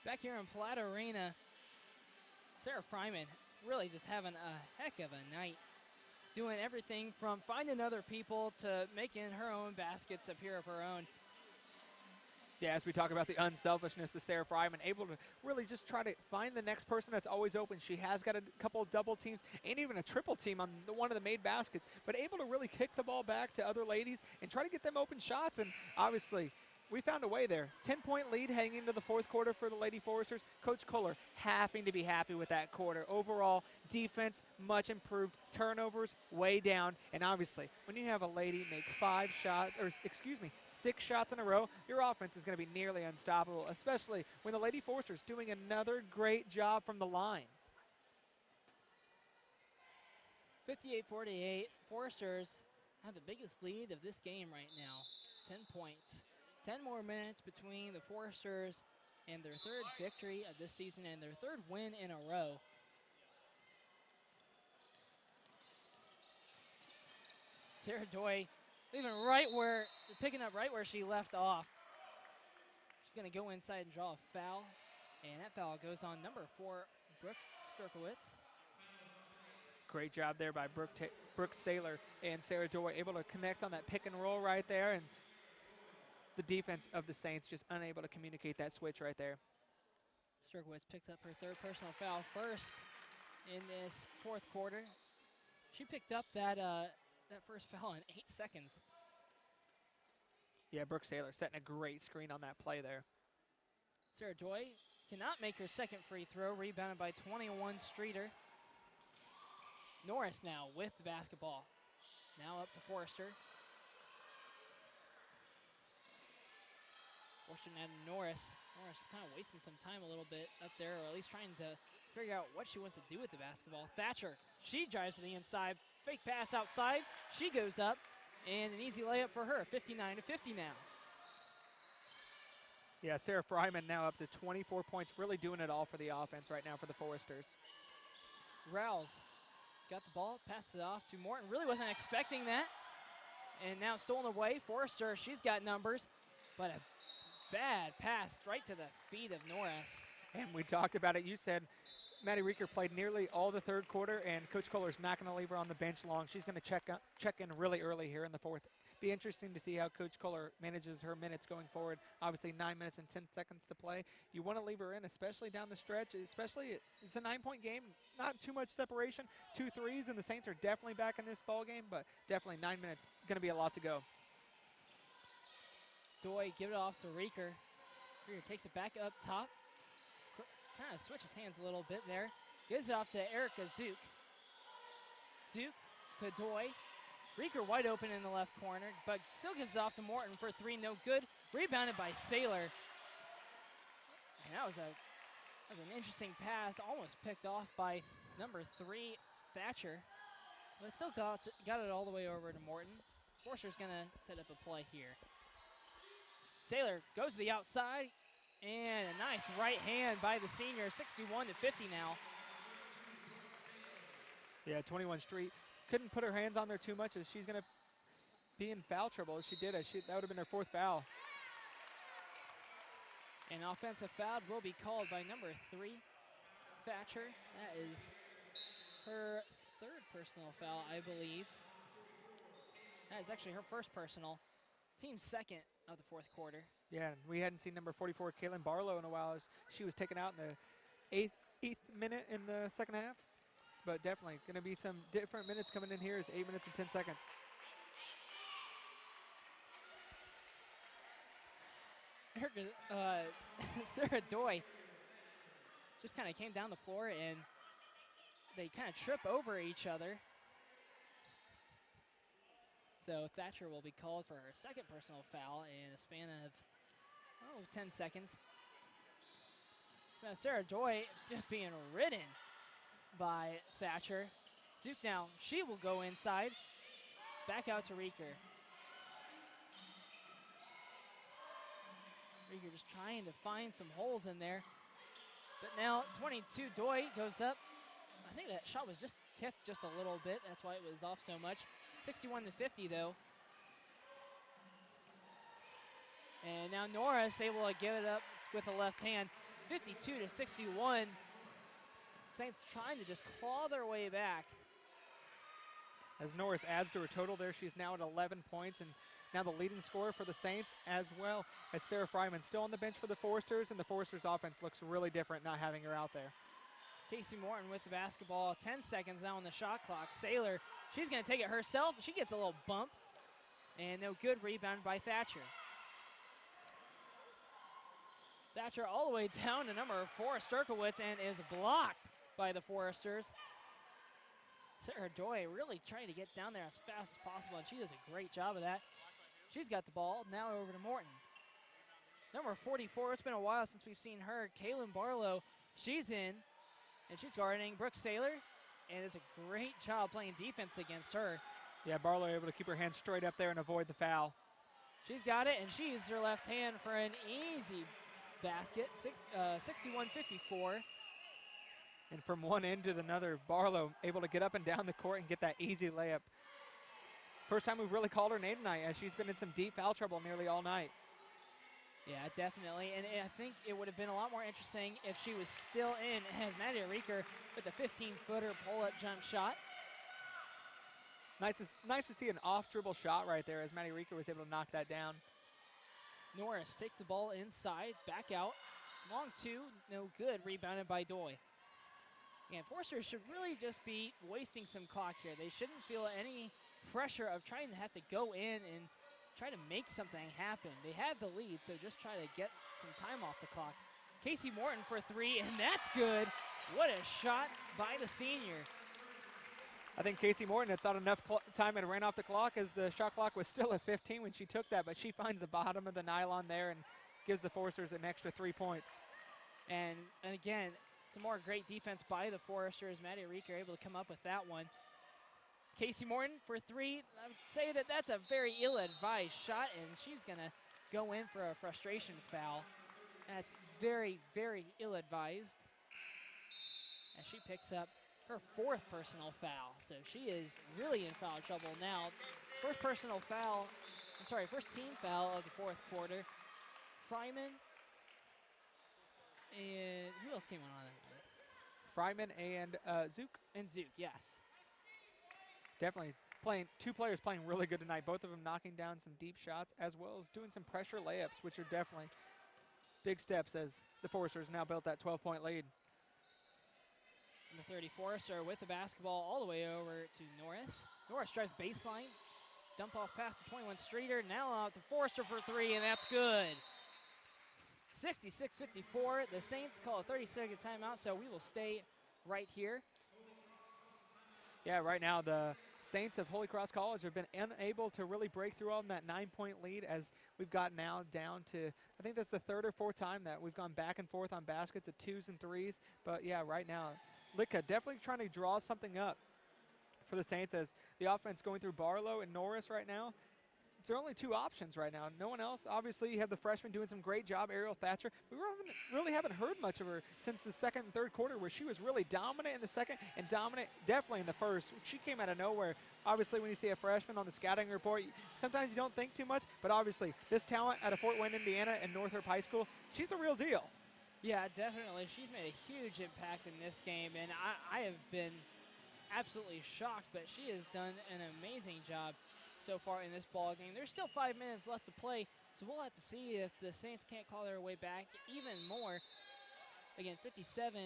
Back here in Platt Arena, Sarah Fryman really just having a heck of a night. Doing everything from finding other people to making her own baskets appear of her own. Yeah, as we talk about the unselfishness of Sarah Fryman, able to really just try to find the next person that's always open. She has got a couple of double teams and even a triple team on one of the made baskets, but able to really kick the ball back to other ladies and try to get them open shots. And obviously, we found a way there. 10-point lead heading into the fourth quarter for the Lady Foresters. Coach Kohler having to be happy with that quarter. Overall, defense much improved. Turnovers way down. And obviously, when you have a lady make 6 shots in a row, your offense is going to be nearly unstoppable, especially when the Lady Foresters doing another great job from the line. 58-48, Foresters have the biggest lead of this game right now. 10 points. 10 more minutes between the Foresters and their third victory of this season and their third win in a row. Sarah Doy picking up right where she left off. She's going to go inside and draw a foul, and that foul goes on number 4, Brooke Sterkowitz. Great job there by Brooke Saylor and Sarah Doy, able to connect on that pick and roll right there, and the defense of the Saints just unable to communicate that switch right there. Sterkowitz picks up her third personal foul first in this fourth quarter. She picked up that first foul in 8 seconds. Yeah, Brooke Saylor setting a great screen on that play there. Sarah Doy cannot make her second free throw, rebounded by 21 Streeter. Norris now with the basketball. Now up to Forrester. Forrester now to Norris. Norris kind of wasting some time a little bit up there, or at least trying to figure out what she wants to do with the basketball. Thatcher, she drives to the inside. Fake pass outside. She goes up, and an easy layup for her, 59-50 now. Yeah, Sarah Fryman now up to 24 points, really doing it all for the offense right now for the Foresters. Rouse got the ball, passes it off to Morton. Really wasn't expecting that. And now stolen away. Forrester, she's got numbers, but a bad pass right to the feet of Norris. And we talked about it. You said Maddie Reeker played nearly all the third quarter, and Coach Kohler's not going to leave her on the bench long. She's going to check in really early here in the fourth. Be interesting to see how Coach Kohler manages her minutes going forward. Obviously, 9 minutes and 10 seconds to play. You want to leave her in, especially down the stretch. Especially, it's a 9-point game. Not too much separation. 2 threes, and the Saints are definitely back in this ball game. But definitely 9 minutes. Going to be a lot to go. Doy give it off to Reeker. Reeker takes it back up top. Kind of switches hands a little bit there. Gives it off to Erica Zook. Zook to Doy. Reeker wide open in the left corner, but still gives it off to Morton for 3, no good. Rebounded by Saylor. And that was an interesting pass, almost picked off by number 3, Thatcher. But still got it all the way over to Morton. Forster's gonna set up a play here. Saylor goes to the outside, and a nice right hand by the senior, 61-50 now. Yeah, 21 Street. Couldn't put her hands on there too much, as she's going to be in foul trouble. If she did, that would have been her 4th foul. An offensive foul will be called by number 3, Thatcher. That is her 3rd personal foul, I believe. That is actually her 1st personal. Team's 2nd of the 4th quarter. Yeah, we hadn't seen number 44, Kaylin Barlow, in a while, as she was taken out in the 8th minute in the second half. But definitely going to be some different minutes coming in here. It's 8 minutes and 10 seconds. Sarah Doy just kind of came down the floor, and they kind of trip over each other. So Thatcher will be called for her 2nd personal foul in a span of 10 seconds. So now Sarah Doy just being ridden by Thatcher. Zook now, she will go inside. Back out to Reeker. Reeker just trying to find some holes in there. But now 22, Doy goes up. I think that shot was just tipped just a little bit. That's why it was off so much. 61-50 though. And now Norris able to give it up with the left hand. 52-61. Saints trying to just claw their way back. As Norris adds to her total there, she's now at 11 points, and now the leading scorer for the Saints, as well as Sarah Fryman, still on the bench for the Foresters, and the Foresters' offense looks really different not having her out there. Casey Morton with the basketball. 10 seconds now on the shot clock. Saylor, she's going to take it herself. She gets a little bump, and no good. Rebound by Thatcher. Thatcher all the way down to number 4, Sterkowitz, and is blocked by the Foresters. Sarah Doy really trying to get down there as fast as possible, and she does a great job of that. She's got the ball. Now over to Morton. Number 44, it's been a while since we've seen her. Kaylin Barlow, she's in, and she's guarding Brooke Saylor, and it's a great job playing defense against her. Yeah, Barlow able to keep her hands straight up there and avoid the foul. She's got it, and she used her left hand for an easy basket, 61-54. And from one end to another, Barlow able to get up and down the court and get that easy layup. First time we've really called her name tonight, as she's been in some deep foul trouble nearly all night. Yeah, definitely, and I think it would have been a lot more interesting if she was still in, as Maddie Reeker with a 15-footer pull-up jump shot. Nice to see an off-dribble shot right there as Maddie Reeker was able to knock that down. Norris takes the ball inside, back out. Long two, no good, rebounded by Doy. And Forster should really just be wasting some clock here. They shouldn't feel any pressure of trying to have to go in and try to make something happen. They had the lead, so just try to get some time off the clock. Casey Morton for three, and that's good. What a shot by the senior. I think Casey Morton had thought enough time had ran off the clock, as the shot clock was still at 15 when she took that, but she finds the bottom of the nylon there and gives the Foresters an extra 3 points. And again, some more great defense by the Foresters. Maddie Reeker able to come up with that one. Casey Morton for three. I would say that that's a very ill-advised shot, and she's going to go in for a frustration foul. That's very, very ill-advised. As she picks up her fourth personal foul. So she is really in foul trouble now. First personal foul, first team foul of the fourth quarter. Fryman and who else came on that night? Fryman and Zook. And Zook, yes. Definitely two players playing really good tonight. Both of them knocking down some deep shots as well as doing some pressure layups, which are definitely big steps as the Foresters now built that 12-point lead. Number 30 Forrester with the basketball all the way over to Norris. Norris drives baseline. Dump off pass to 21 Streeter. Now out to Forrester for three, and that's good. 66-54. The Saints call a 30-second timeout, so we will stay right here. Yeah, right now the Saints of Holy Cross College have been unable to really break through on that 9-point lead, as we've got now down to, I think that's the third or fourth time that we've gone back and forth on baskets at 2s and 3s. But yeah, right now, Litka definitely trying to draw something up for the Saints, as the offense going through Barlow and Norris right now. There are only two options right now. No one else. Obviously, you have the freshman doing some great job, Ariel Thatcher. We really haven't heard much of her since the second and third quarter, where she was really dominant in the second and dominant definitely in the first. She came out of nowhere. Obviously, when you see a freshman on the scouting report, sometimes you don't think too much, but obviously this talent out of Fort Wayne, Indiana and Northrop High School, she's the real deal. Yeah, definitely. She's made a huge impact in this game, and I have been absolutely shocked, but she has done an amazing job so far in this ball game. There's still 5 minutes left to play, so we'll have to see if the Saints can't claw their way back even more. Again, 57-66,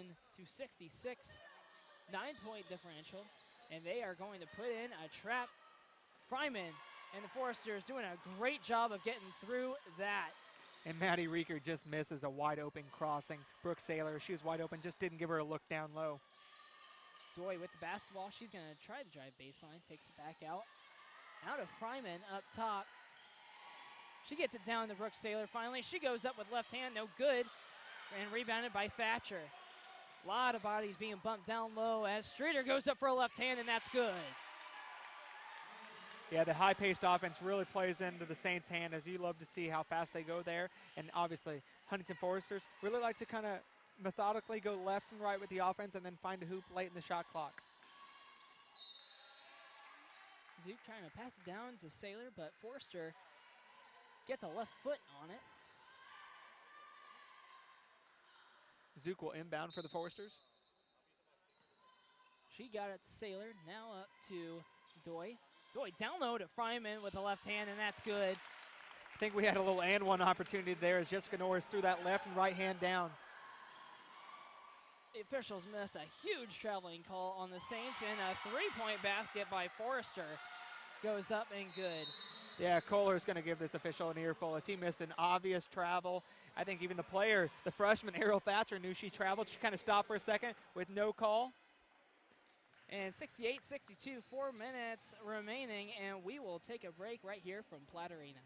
9-point differential, and they are going to put in a trap. Fryman and the Foresters doing a great job of getting through that. And Maddie Reeker just misses a wide open crossing. Brooke Saylor, she was wide open, just didn't give her a look down low. Doy with the basketball. She's going to try to drive baseline, takes it back out. Out of Fryman up top. She gets it down to Brooke Saylor finally. She goes up with left hand, no good. And rebounded by Thatcher. A lot of bodies being bumped down low as Streeter goes up for a left hand, and that's good. Yeah, the high-paced offense really plays into the Saints' hand, as you love to see how fast they go there. And obviously, Huntington Foresters really like to kind of methodically go left and right with the offense and then find a hoop late in the shot clock. Zook trying to pass it down to Saylor, but Forster gets a left foot on it. Zook will inbound for the Foresters. She got it to Saylor, now up to Doy. Doy down low to Fryman with a left hand, and that's good. I think we had a little and one opportunity there as Jessica Norris threw that left and right hand down. The officials missed a huge traveling call on the Saints, and a three-point basket by Forrester goes up and good. Yeah, Kohler's going to give this official an earful as he missed an obvious travel. I think even the player, the freshman Ariel Thatcher, knew she traveled. She kind of stopped for a second with no call. And 68-62, 4 minutes remaining, and we will take a break right here from Platt Arena.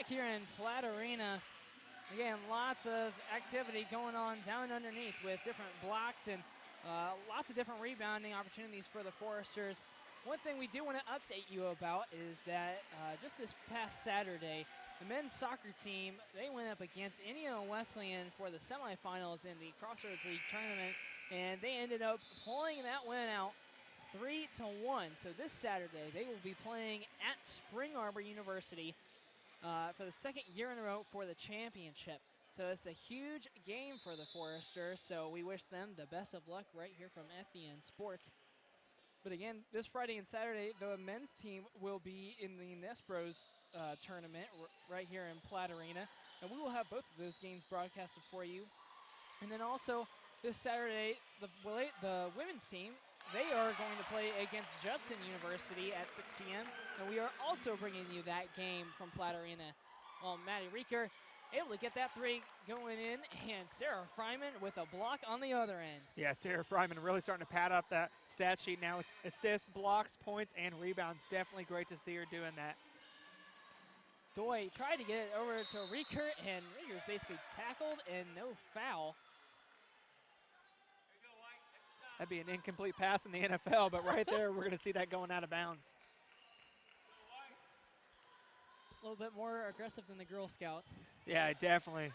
back here in Platt Arena. Again, lots of activity going on down underneath with different blocks and lots of different rebounding opportunities for the Foresters. One thing we do want to update you about is that just this past Saturday, the men's soccer team, they went up against Indiana Wesleyan for the semifinals in the Crossroads League tournament, and they ended up pulling that win out 3-1. So this Saturday, they will be playing at Spring Arbor University for the second year in a row for the championship. So it's a huge game for the Foresters, so we wish them the best of luck right here from FDN Sports. But again, this Friday and Saturday, the men's team will be in the Nespros tournament right here in Platt Arena, and we will have both of those games broadcasted for you. And then also this Saturday, the women's team, they are going to play against Judson University at 6 p.m., and we are also bringing you that game from Platt Arena. Well, Maddie Reeker able to get that three going in, and Sarah Fryman with a block on the other end. Yeah, Sarah Fryman really starting to pad up that stat sheet now. Assists, blocks, points, and rebounds. Definitely great to see her doing that. Doy tried to get it over to Reeker, and Reeker's basically tackled and no foul. That'd be an incomplete pass in the NFL, but right there we're going to see that going out of bounds. A little bit more aggressive than the Girl Scouts. Yeah, definitely.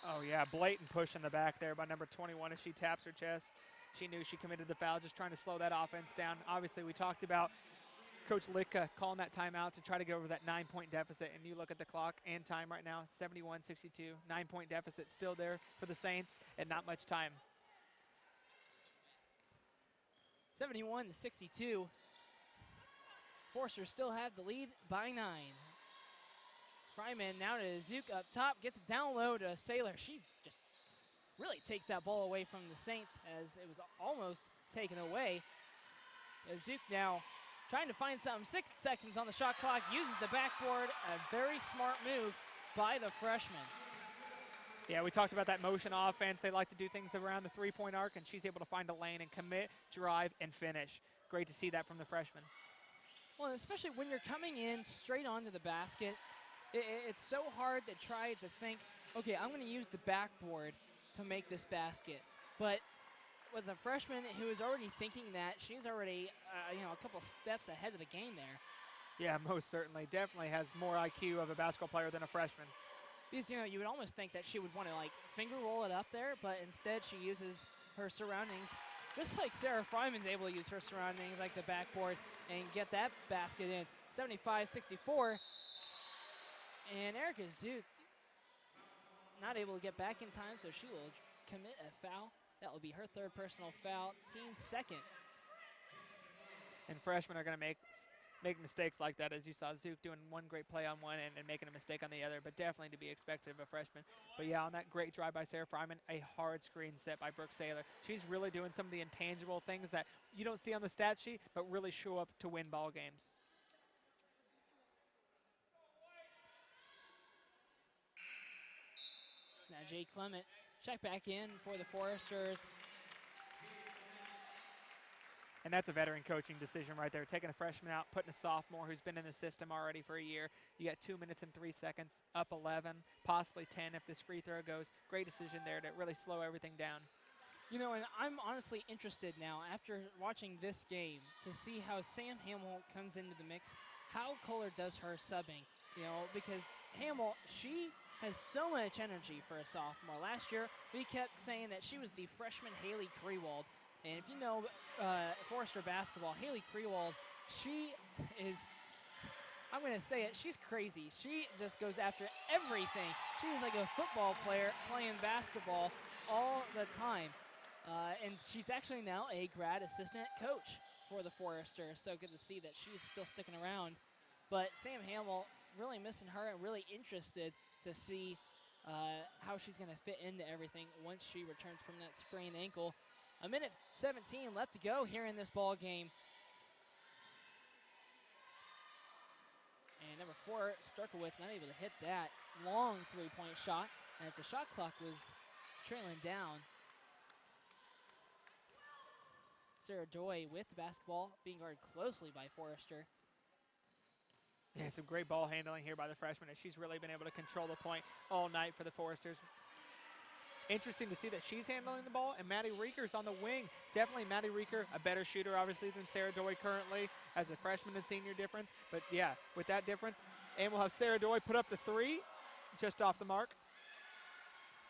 Oh, yeah, blatant push in the back there by number 21 as she taps her chest. She knew she committed the foul, just trying to slow that offense down. Obviously, we talked about Coach Litka calling that timeout to try to get over that 9-point deficit, and you look at the clock and time right now, 71-62, 9-point deficit still there for the Saints and not much time. 71-62. Forsters still have the lead by 9. Fryman now to Zook up top, gets it down low to Saylor. She just really takes that ball away from the Saints as it was almost taken away. Zook now trying to find something. 6 seconds on the shot clock, uses the backboard. A very smart move by the freshman. Yeah, we talked about that motion offense. They like to do things around the three-point arc, and she's able to find a lane and commit, drive, and finish. Great to see that from the freshman. Well, especially when you're coming in straight onto the basket, it's so hard to try to think, okay, I'm going to use the backboard to make this basket. But with a freshman who is already thinking that, she's already a couple steps ahead of the game there. Yeah, most certainly. Definitely has more IQ of a basketball player than a freshman. Because, you would almost think that she would want to, finger roll it up there, but instead she uses her surroundings, just like Sarah Fryman's able to use her surroundings, like the backboard, and get that basket in. 75-64. And Erica Zook not able to get back in time, so she will commit a foul. That will be her third personal foul, team's second. And freshmen are going to make mistakes like that, as you saw Zook doing one great play on one and making a mistake on the other, but definitely to be expected of a freshman. But yeah, on that great drive by Sarah Fryman, a hard screen set by Brooke Saylor. She's really doing some of the intangible things that you don't see on the stat sheet, but really show up to win ball games. Now Jay Clement check back in for the Foresters. And that's a veteran coaching decision right there, taking a freshman out, putting a sophomore who's been in the system already for a year. You got 2 minutes and 3 seconds, up 11, possibly 10 if this free throw goes. Great decision there to really slow everything down. And I'm honestly interested now, after watching this game, to see how Sam Hamill comes into the mix, how Kohler does her subbing, because Hamill, she has so much energy for a sophomore. Last year, we kept saying that she was the freshman Haley Krewald. And if you know Forester basketball, Haley Krewald, she is, I'm going to say it, she's crazy. She just goes after everything. She is like a football player playing basketball all the time. And she's actually now a grad assistant coach for the Foresters. So good to see that she's still sticking around. But Sam Hamill, really missing her and really interested to see how she's going to fit into everything once she returns from that sprained ankle. 1:17 left to go here in this ball game. And number 4, Starkowitz, not able to hit that long three-point shot. And the shot clock was trailing down. Sarah Doy with the basketball, being guarded closely by Forrester. Yeah, some great ball handling here by the freshman, as she's really been able to control the point all night for the Foresters. Interesting to see that she's handling the ball, and Maddie Reeker's on the wing. Definitely Maddie Reeker, a better shooter, obviously, than Sarah Doy currently, as a freshman and senior difference. But, yeah, with that difference, and we'll have Sarah Doy put up the three, just off the mark.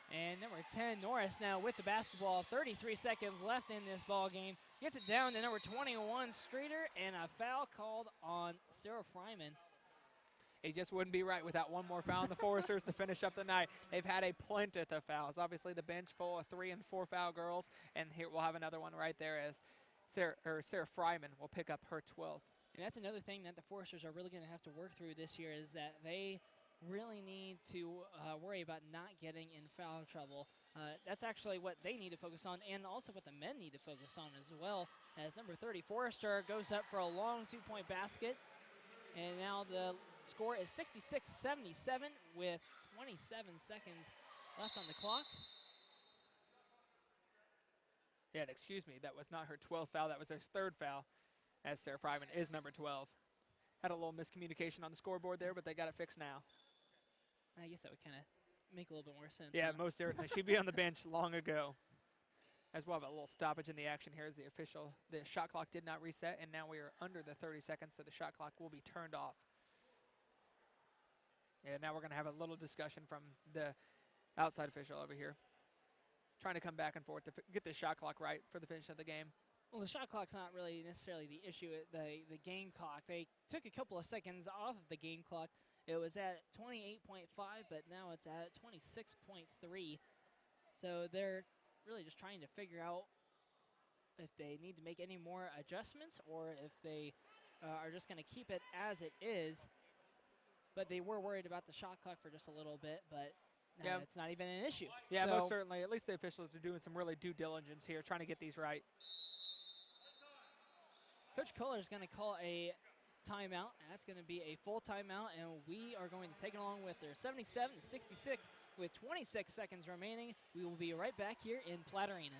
And number 10, Norris, now with the basketball. 33 seconds left in this ball game. Gets it down to number 21, Streeter, and a foul called on Sarah Fryman. It just wouldn't be right without one more foul on the Foresters to finish up the night. They've had a plenty of fouls. Obviously, the bench full of 3 and 4 foul girls, and here we'll have another one right there as Sarah Fryman will pick up her 12th. And that's another thing that the Foresters are really going to have to work through this year, is that they really need to worry about not getting in foul trouble. That's actually what they need to focus on, and also what the men need to focus on as well, as number 30, Forrester, goes up for a long two-point basket. And now the score is 66-77 with 27 seconds left on the clock. Yeah, and excuse me, that was not her 12th foul. That was her 3rd foul, as Sarah Fryman is number 12. Had a little miscommunication on the scoreboard there, but they got it fixed now. I guess that would kind of make a little bit more sense. Yeah, huh? most certainly. She'd be on the bench long ago. As well, have a little stoppage in the action here as the shot clock did not reset, and now we are under the 30 seconds, so the shot clock will be turned off. Yeah, now we're going to have a little discussion from the outside official over here, trying to come back and forth to get the shot clock right for the finish of the game. Well, the shot clock's not really necessarily the issue. The game clock, they took a couple of seconds off of the game clock. It was at 28.5, but now it's at 26.3. So they're really just trying to figure out if they need to make any more adjustments or if they are just going to keep it as it is. But they were worried about the shot clock for just a little bit, but now it's not even an issue. Yeah, so most certainly. At least the officials are doing some really due diligence here, trying to get these right. Coach Kohler is going to call a timeout. That's going to be a full timeout, and we are going to take it along with their 77-66 with 26 seconds remaining. We will be right back here in Platt Arena.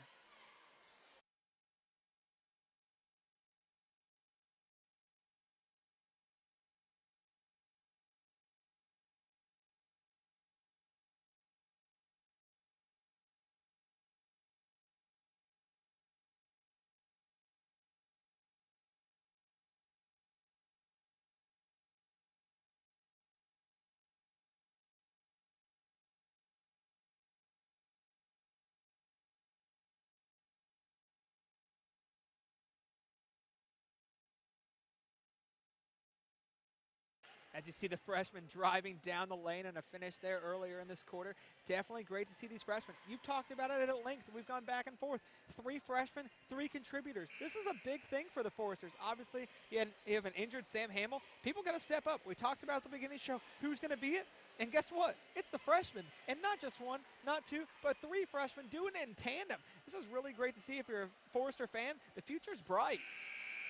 As you see the freshmen driving down the lane and a finish there earlier in this quarter. Definitely great to see these freshmen. You've talked about it at length. We've gone back and forth. 3 freshmen, 3 contributors. This is a big thing for the Foresters. Obviously, you have an injured Sam Hamill. People got to step up. We talked about at the beginning of the show who's going to be it. And guess what? It's the freshmen. And not just 1, not 2, but 3 freshmen doing it in tandem. This is really great to see if you're a Forester fan. The future's bright.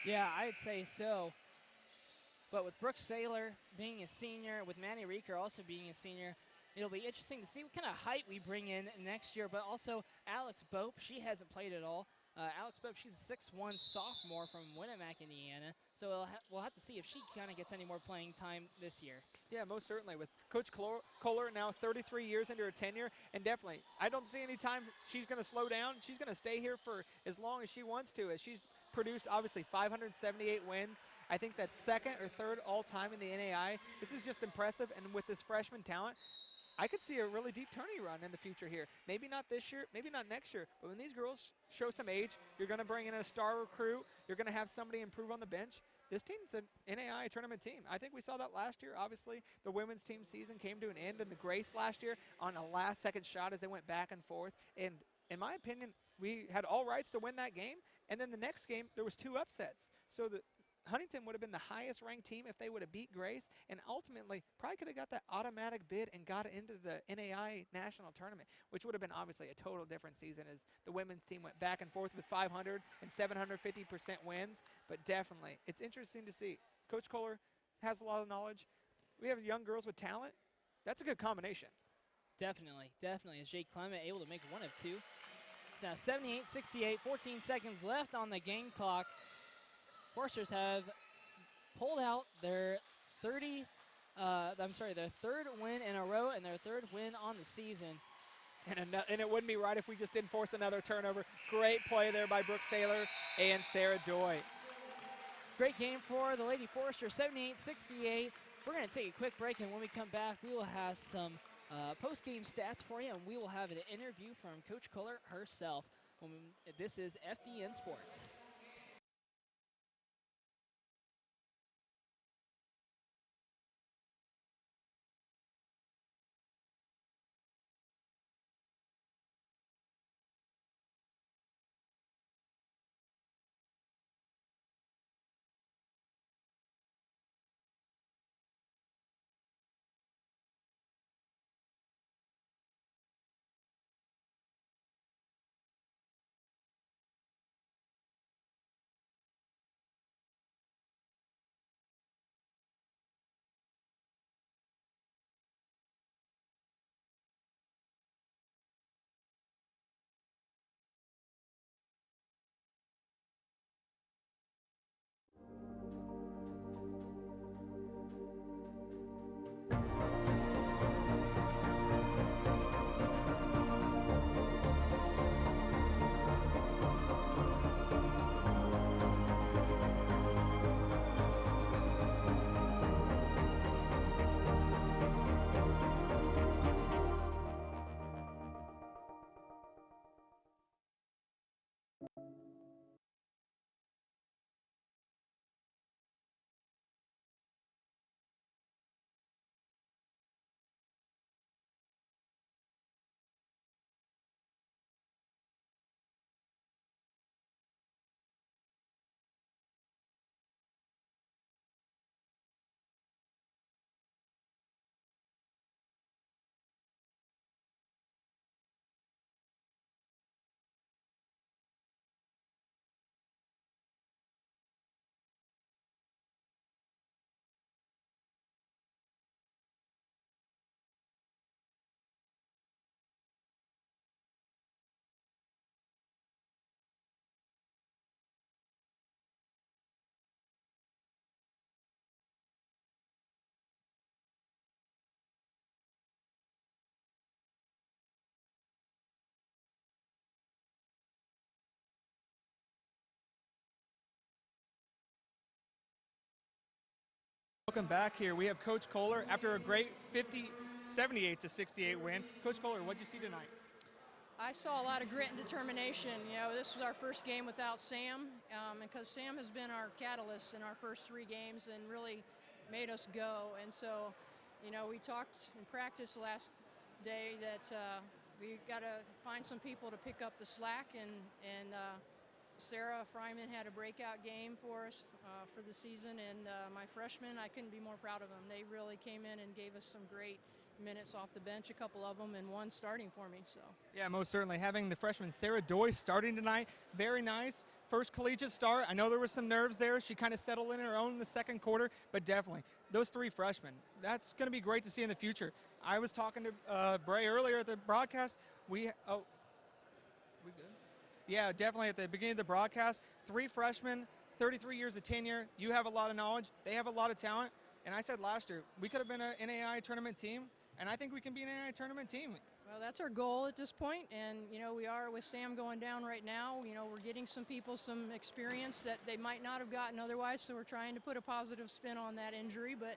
Yeah, I'd say so. But with Brooke Saylor being a senior, with Manny Reeker also being a senior, it'll be interesting to see what kind of height we bring in next year. But also Alex Bope, she hasn't played at all. Alex Bope, she's a 6'1" sophomore from Winnemac, Indiana. So we'll have to see if she kind of gets any more playing time this year. Yeah, most certainly. With Coach Kohler now 33 years into her tenure, and definitely, I don't see any time she's going to slow down. She's going to stay here for as long as she wants to, as she's produced, obviously, 578 wins. I think that's 2nd or 3rd all-time in the NAI. This is just impressive, and with this freshman talent, I could see a really deep tourney run in the future here. Maybe not this year, maybe not next year, but when these girls show some age, you're going to bring in a star recruit, you're going to have somebody improve on the bench. This team's an NAI tournament team. I think we saw that last year. Obviously, the women's team season came to an end in the Grace last year on a last-second shot as they went back and forth. And in my opinion, we had all rights to win that game. And then the next game, there was 2 upsets. So the Huntington would have been the highest ranked team if they would have beat Grace, and ultimately probably could have got that automatic bid and got into the NAI national tournament, which would have been obviously a total different season as the women's team went back and forth with 500 and 750% wins. But definitely, it's interesting to see. Coach Kohler has a lot of knowledge. We have young girls with talent. That's a good combination. Definitely, definitely. Is Jake Clement able to make 1 of 2? It's now 78-68, 14 seconds left on the game clock. Foresters have pulled out their third win in a row and their third win on the season. And it wouldn't be right if we just didn't force another turnover. Great play there by Brooke Saylor and Sarah Doy. Great game for the Lady Foresters, 78-68. We're going to take a quick break, and when we come back, we will have some post-game stats for you, and we will have an interview from Coach Kohler herself. This is FDN Sports. Welcome back here. We have Coach Kohler after a great 78-68 win. Coach Kohler, what did you see tonight? I saw a lot of grit and determination. You know, this was our first game without Sam, because Sam has been our catalyst in our first 3 games and really made us go. And so, you know, we talked in practice last day that we got to find some people to pick up the slack, and Sarah Fryman had a breakout game for us for the season, and my freshmen, I couldn't be more proud of them. They really came in and gave us some great minutes off the bench, a couple of them, and one starting for me. So yeah, most certainly. Having the freshman Sarah Doy starting tonight, very nice. First collegiate start. I know there was some nerves there. She kind of settled in her own in the second quarter, but definitely those 3 freshmen, that's going to be great to see in the future. I was talking to Bray earlier at the broadcast. We good? Yeah, definitely at the beginning of the broadcast, 3 freshmen, 33 years of tenure. You have a lot of knowledge. They have a lot of talent. And I said last year, we could have been an NAIA tournament team, and I think we can be an NAIA tournament team. Well, that's our goal at this point, and you know, we are with Sam going down right now. You know, we're getting some people some experience that they might not have gotten otherwise, so we're trying to put a positive spin on that injury. But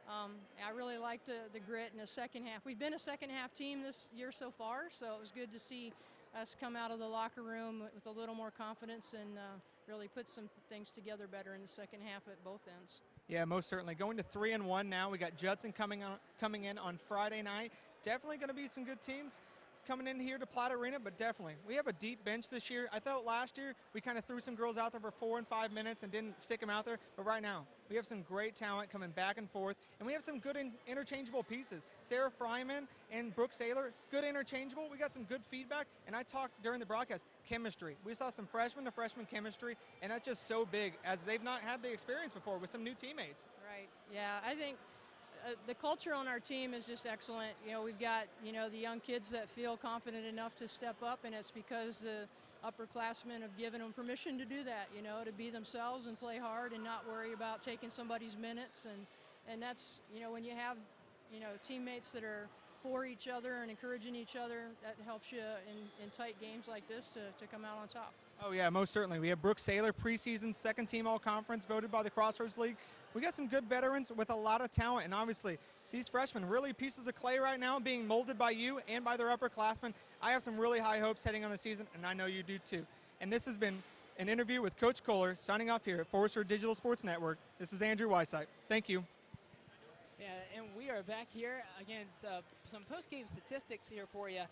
I really liked the grit in the second half. We've been a second half team this year so far, so it was good to see us come out of the locker room with a little more confidence and really put some things together better in the second half at both ends. Yeah, most certainly. Going to 3-1 now. We got Judson coming in on Friday night. Definitely going to be some good teams coming in here to Platt Arena, but definitely. We have a deep bench this year. I felt last year we kind of threw some girls out there for 4 and 5 minutes and didn't stick them out there, but right now we have some great talent coming back and forth, and we have some good interchangeable pieces. Sarah Fryman and Brooke Saylor, good interchangeable. We got some good feedback, and I talked during the broadcast, chemistry. We saw some freshman to freshman chemistry, and that's just so big as they've not had the experience before with some new teammates. Right, yeah, I think the culture on our team is just excellent. You know, we've got, you know, the young kids that feel confident enough to step up, and it's because the upperclassmen have given them permission to do that, you know, to be themselves and play hard and not worry about taking somebody's minutes. And that's, you know, when you have, you know, teammates that are for each other and encouraging each other, that helps you in tight games like this to come out on top. Oh yeah, most certainly. We have Brooke Saylor, preseason second team all-conference, voted by the Crossroads League. We got some good veterans with a lot of talent, and obviously these freshmen really pieces of clay right now, being molded by you and by their upperclassmen. I have some really high hopes heading on the season, and I know you do too. And this has been an interview with Coach Kohler, signing off here at Forrester Digital Sports Network. This is Andrew Weissite. Thank you. Yeah, and we are back here against some post-game statistics here for you.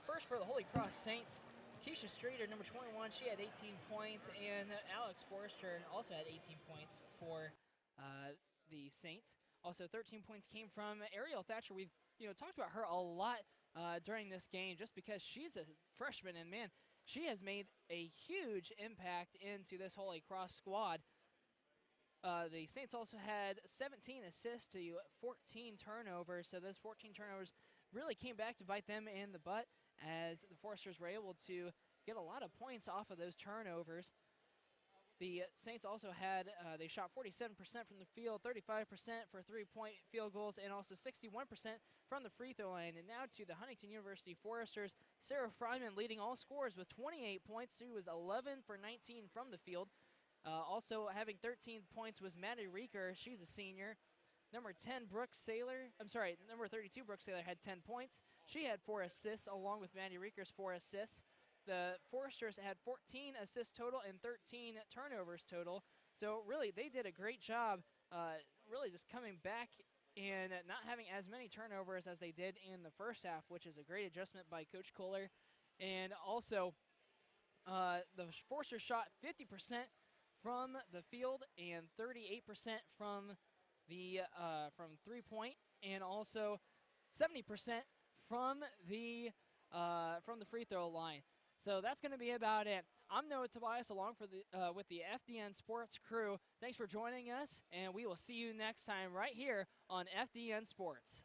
First for the Holy Cross Saints, Keisha Strader, number 21, she had 18 points, and Alex Forrester also had 18 points for the Saints. Also, 13 points came from Ariel Thatcher. We've talked about her a lot during this game, just because she's a freshman, and man, she has made a huge impact into this Holy Cross squad. The Saints also had 17 assists to 14 turnovers, so those 14 turnovers really came back to bite them in the butt, as the Foresters were able to get a lot of points off of those turnovers. The Saints also had, they shot 47% from the field, 35% for three-point field goals, and also 61% from the free throw line. And now to the Huntington University Foresters, Sarah Fryman leading all scorers with 28 points. She was 11 for 19 from the field. Also having 13 points was Maddie Reeker. She's a senior. Number 10, number 32, Brooke Saylor had 10 points. She had 4 assists, along with Maddie Reeker's 4 assists. The Foresters had 14 assists total and 13 turnovers total. So really, they did a great job really just coming back and not having as many turnovers as they did in the first half, which is a great adjustment by Coach Kohler. And also, the Foresters shot 50% from the field and 38% from the three-point, and also 70% from the free throw line. So that's going to be about it. I'm Noah Tobias, along with the FDN Sports crew. Thanks for joining us, and we will see you next time right here on FDN Sports.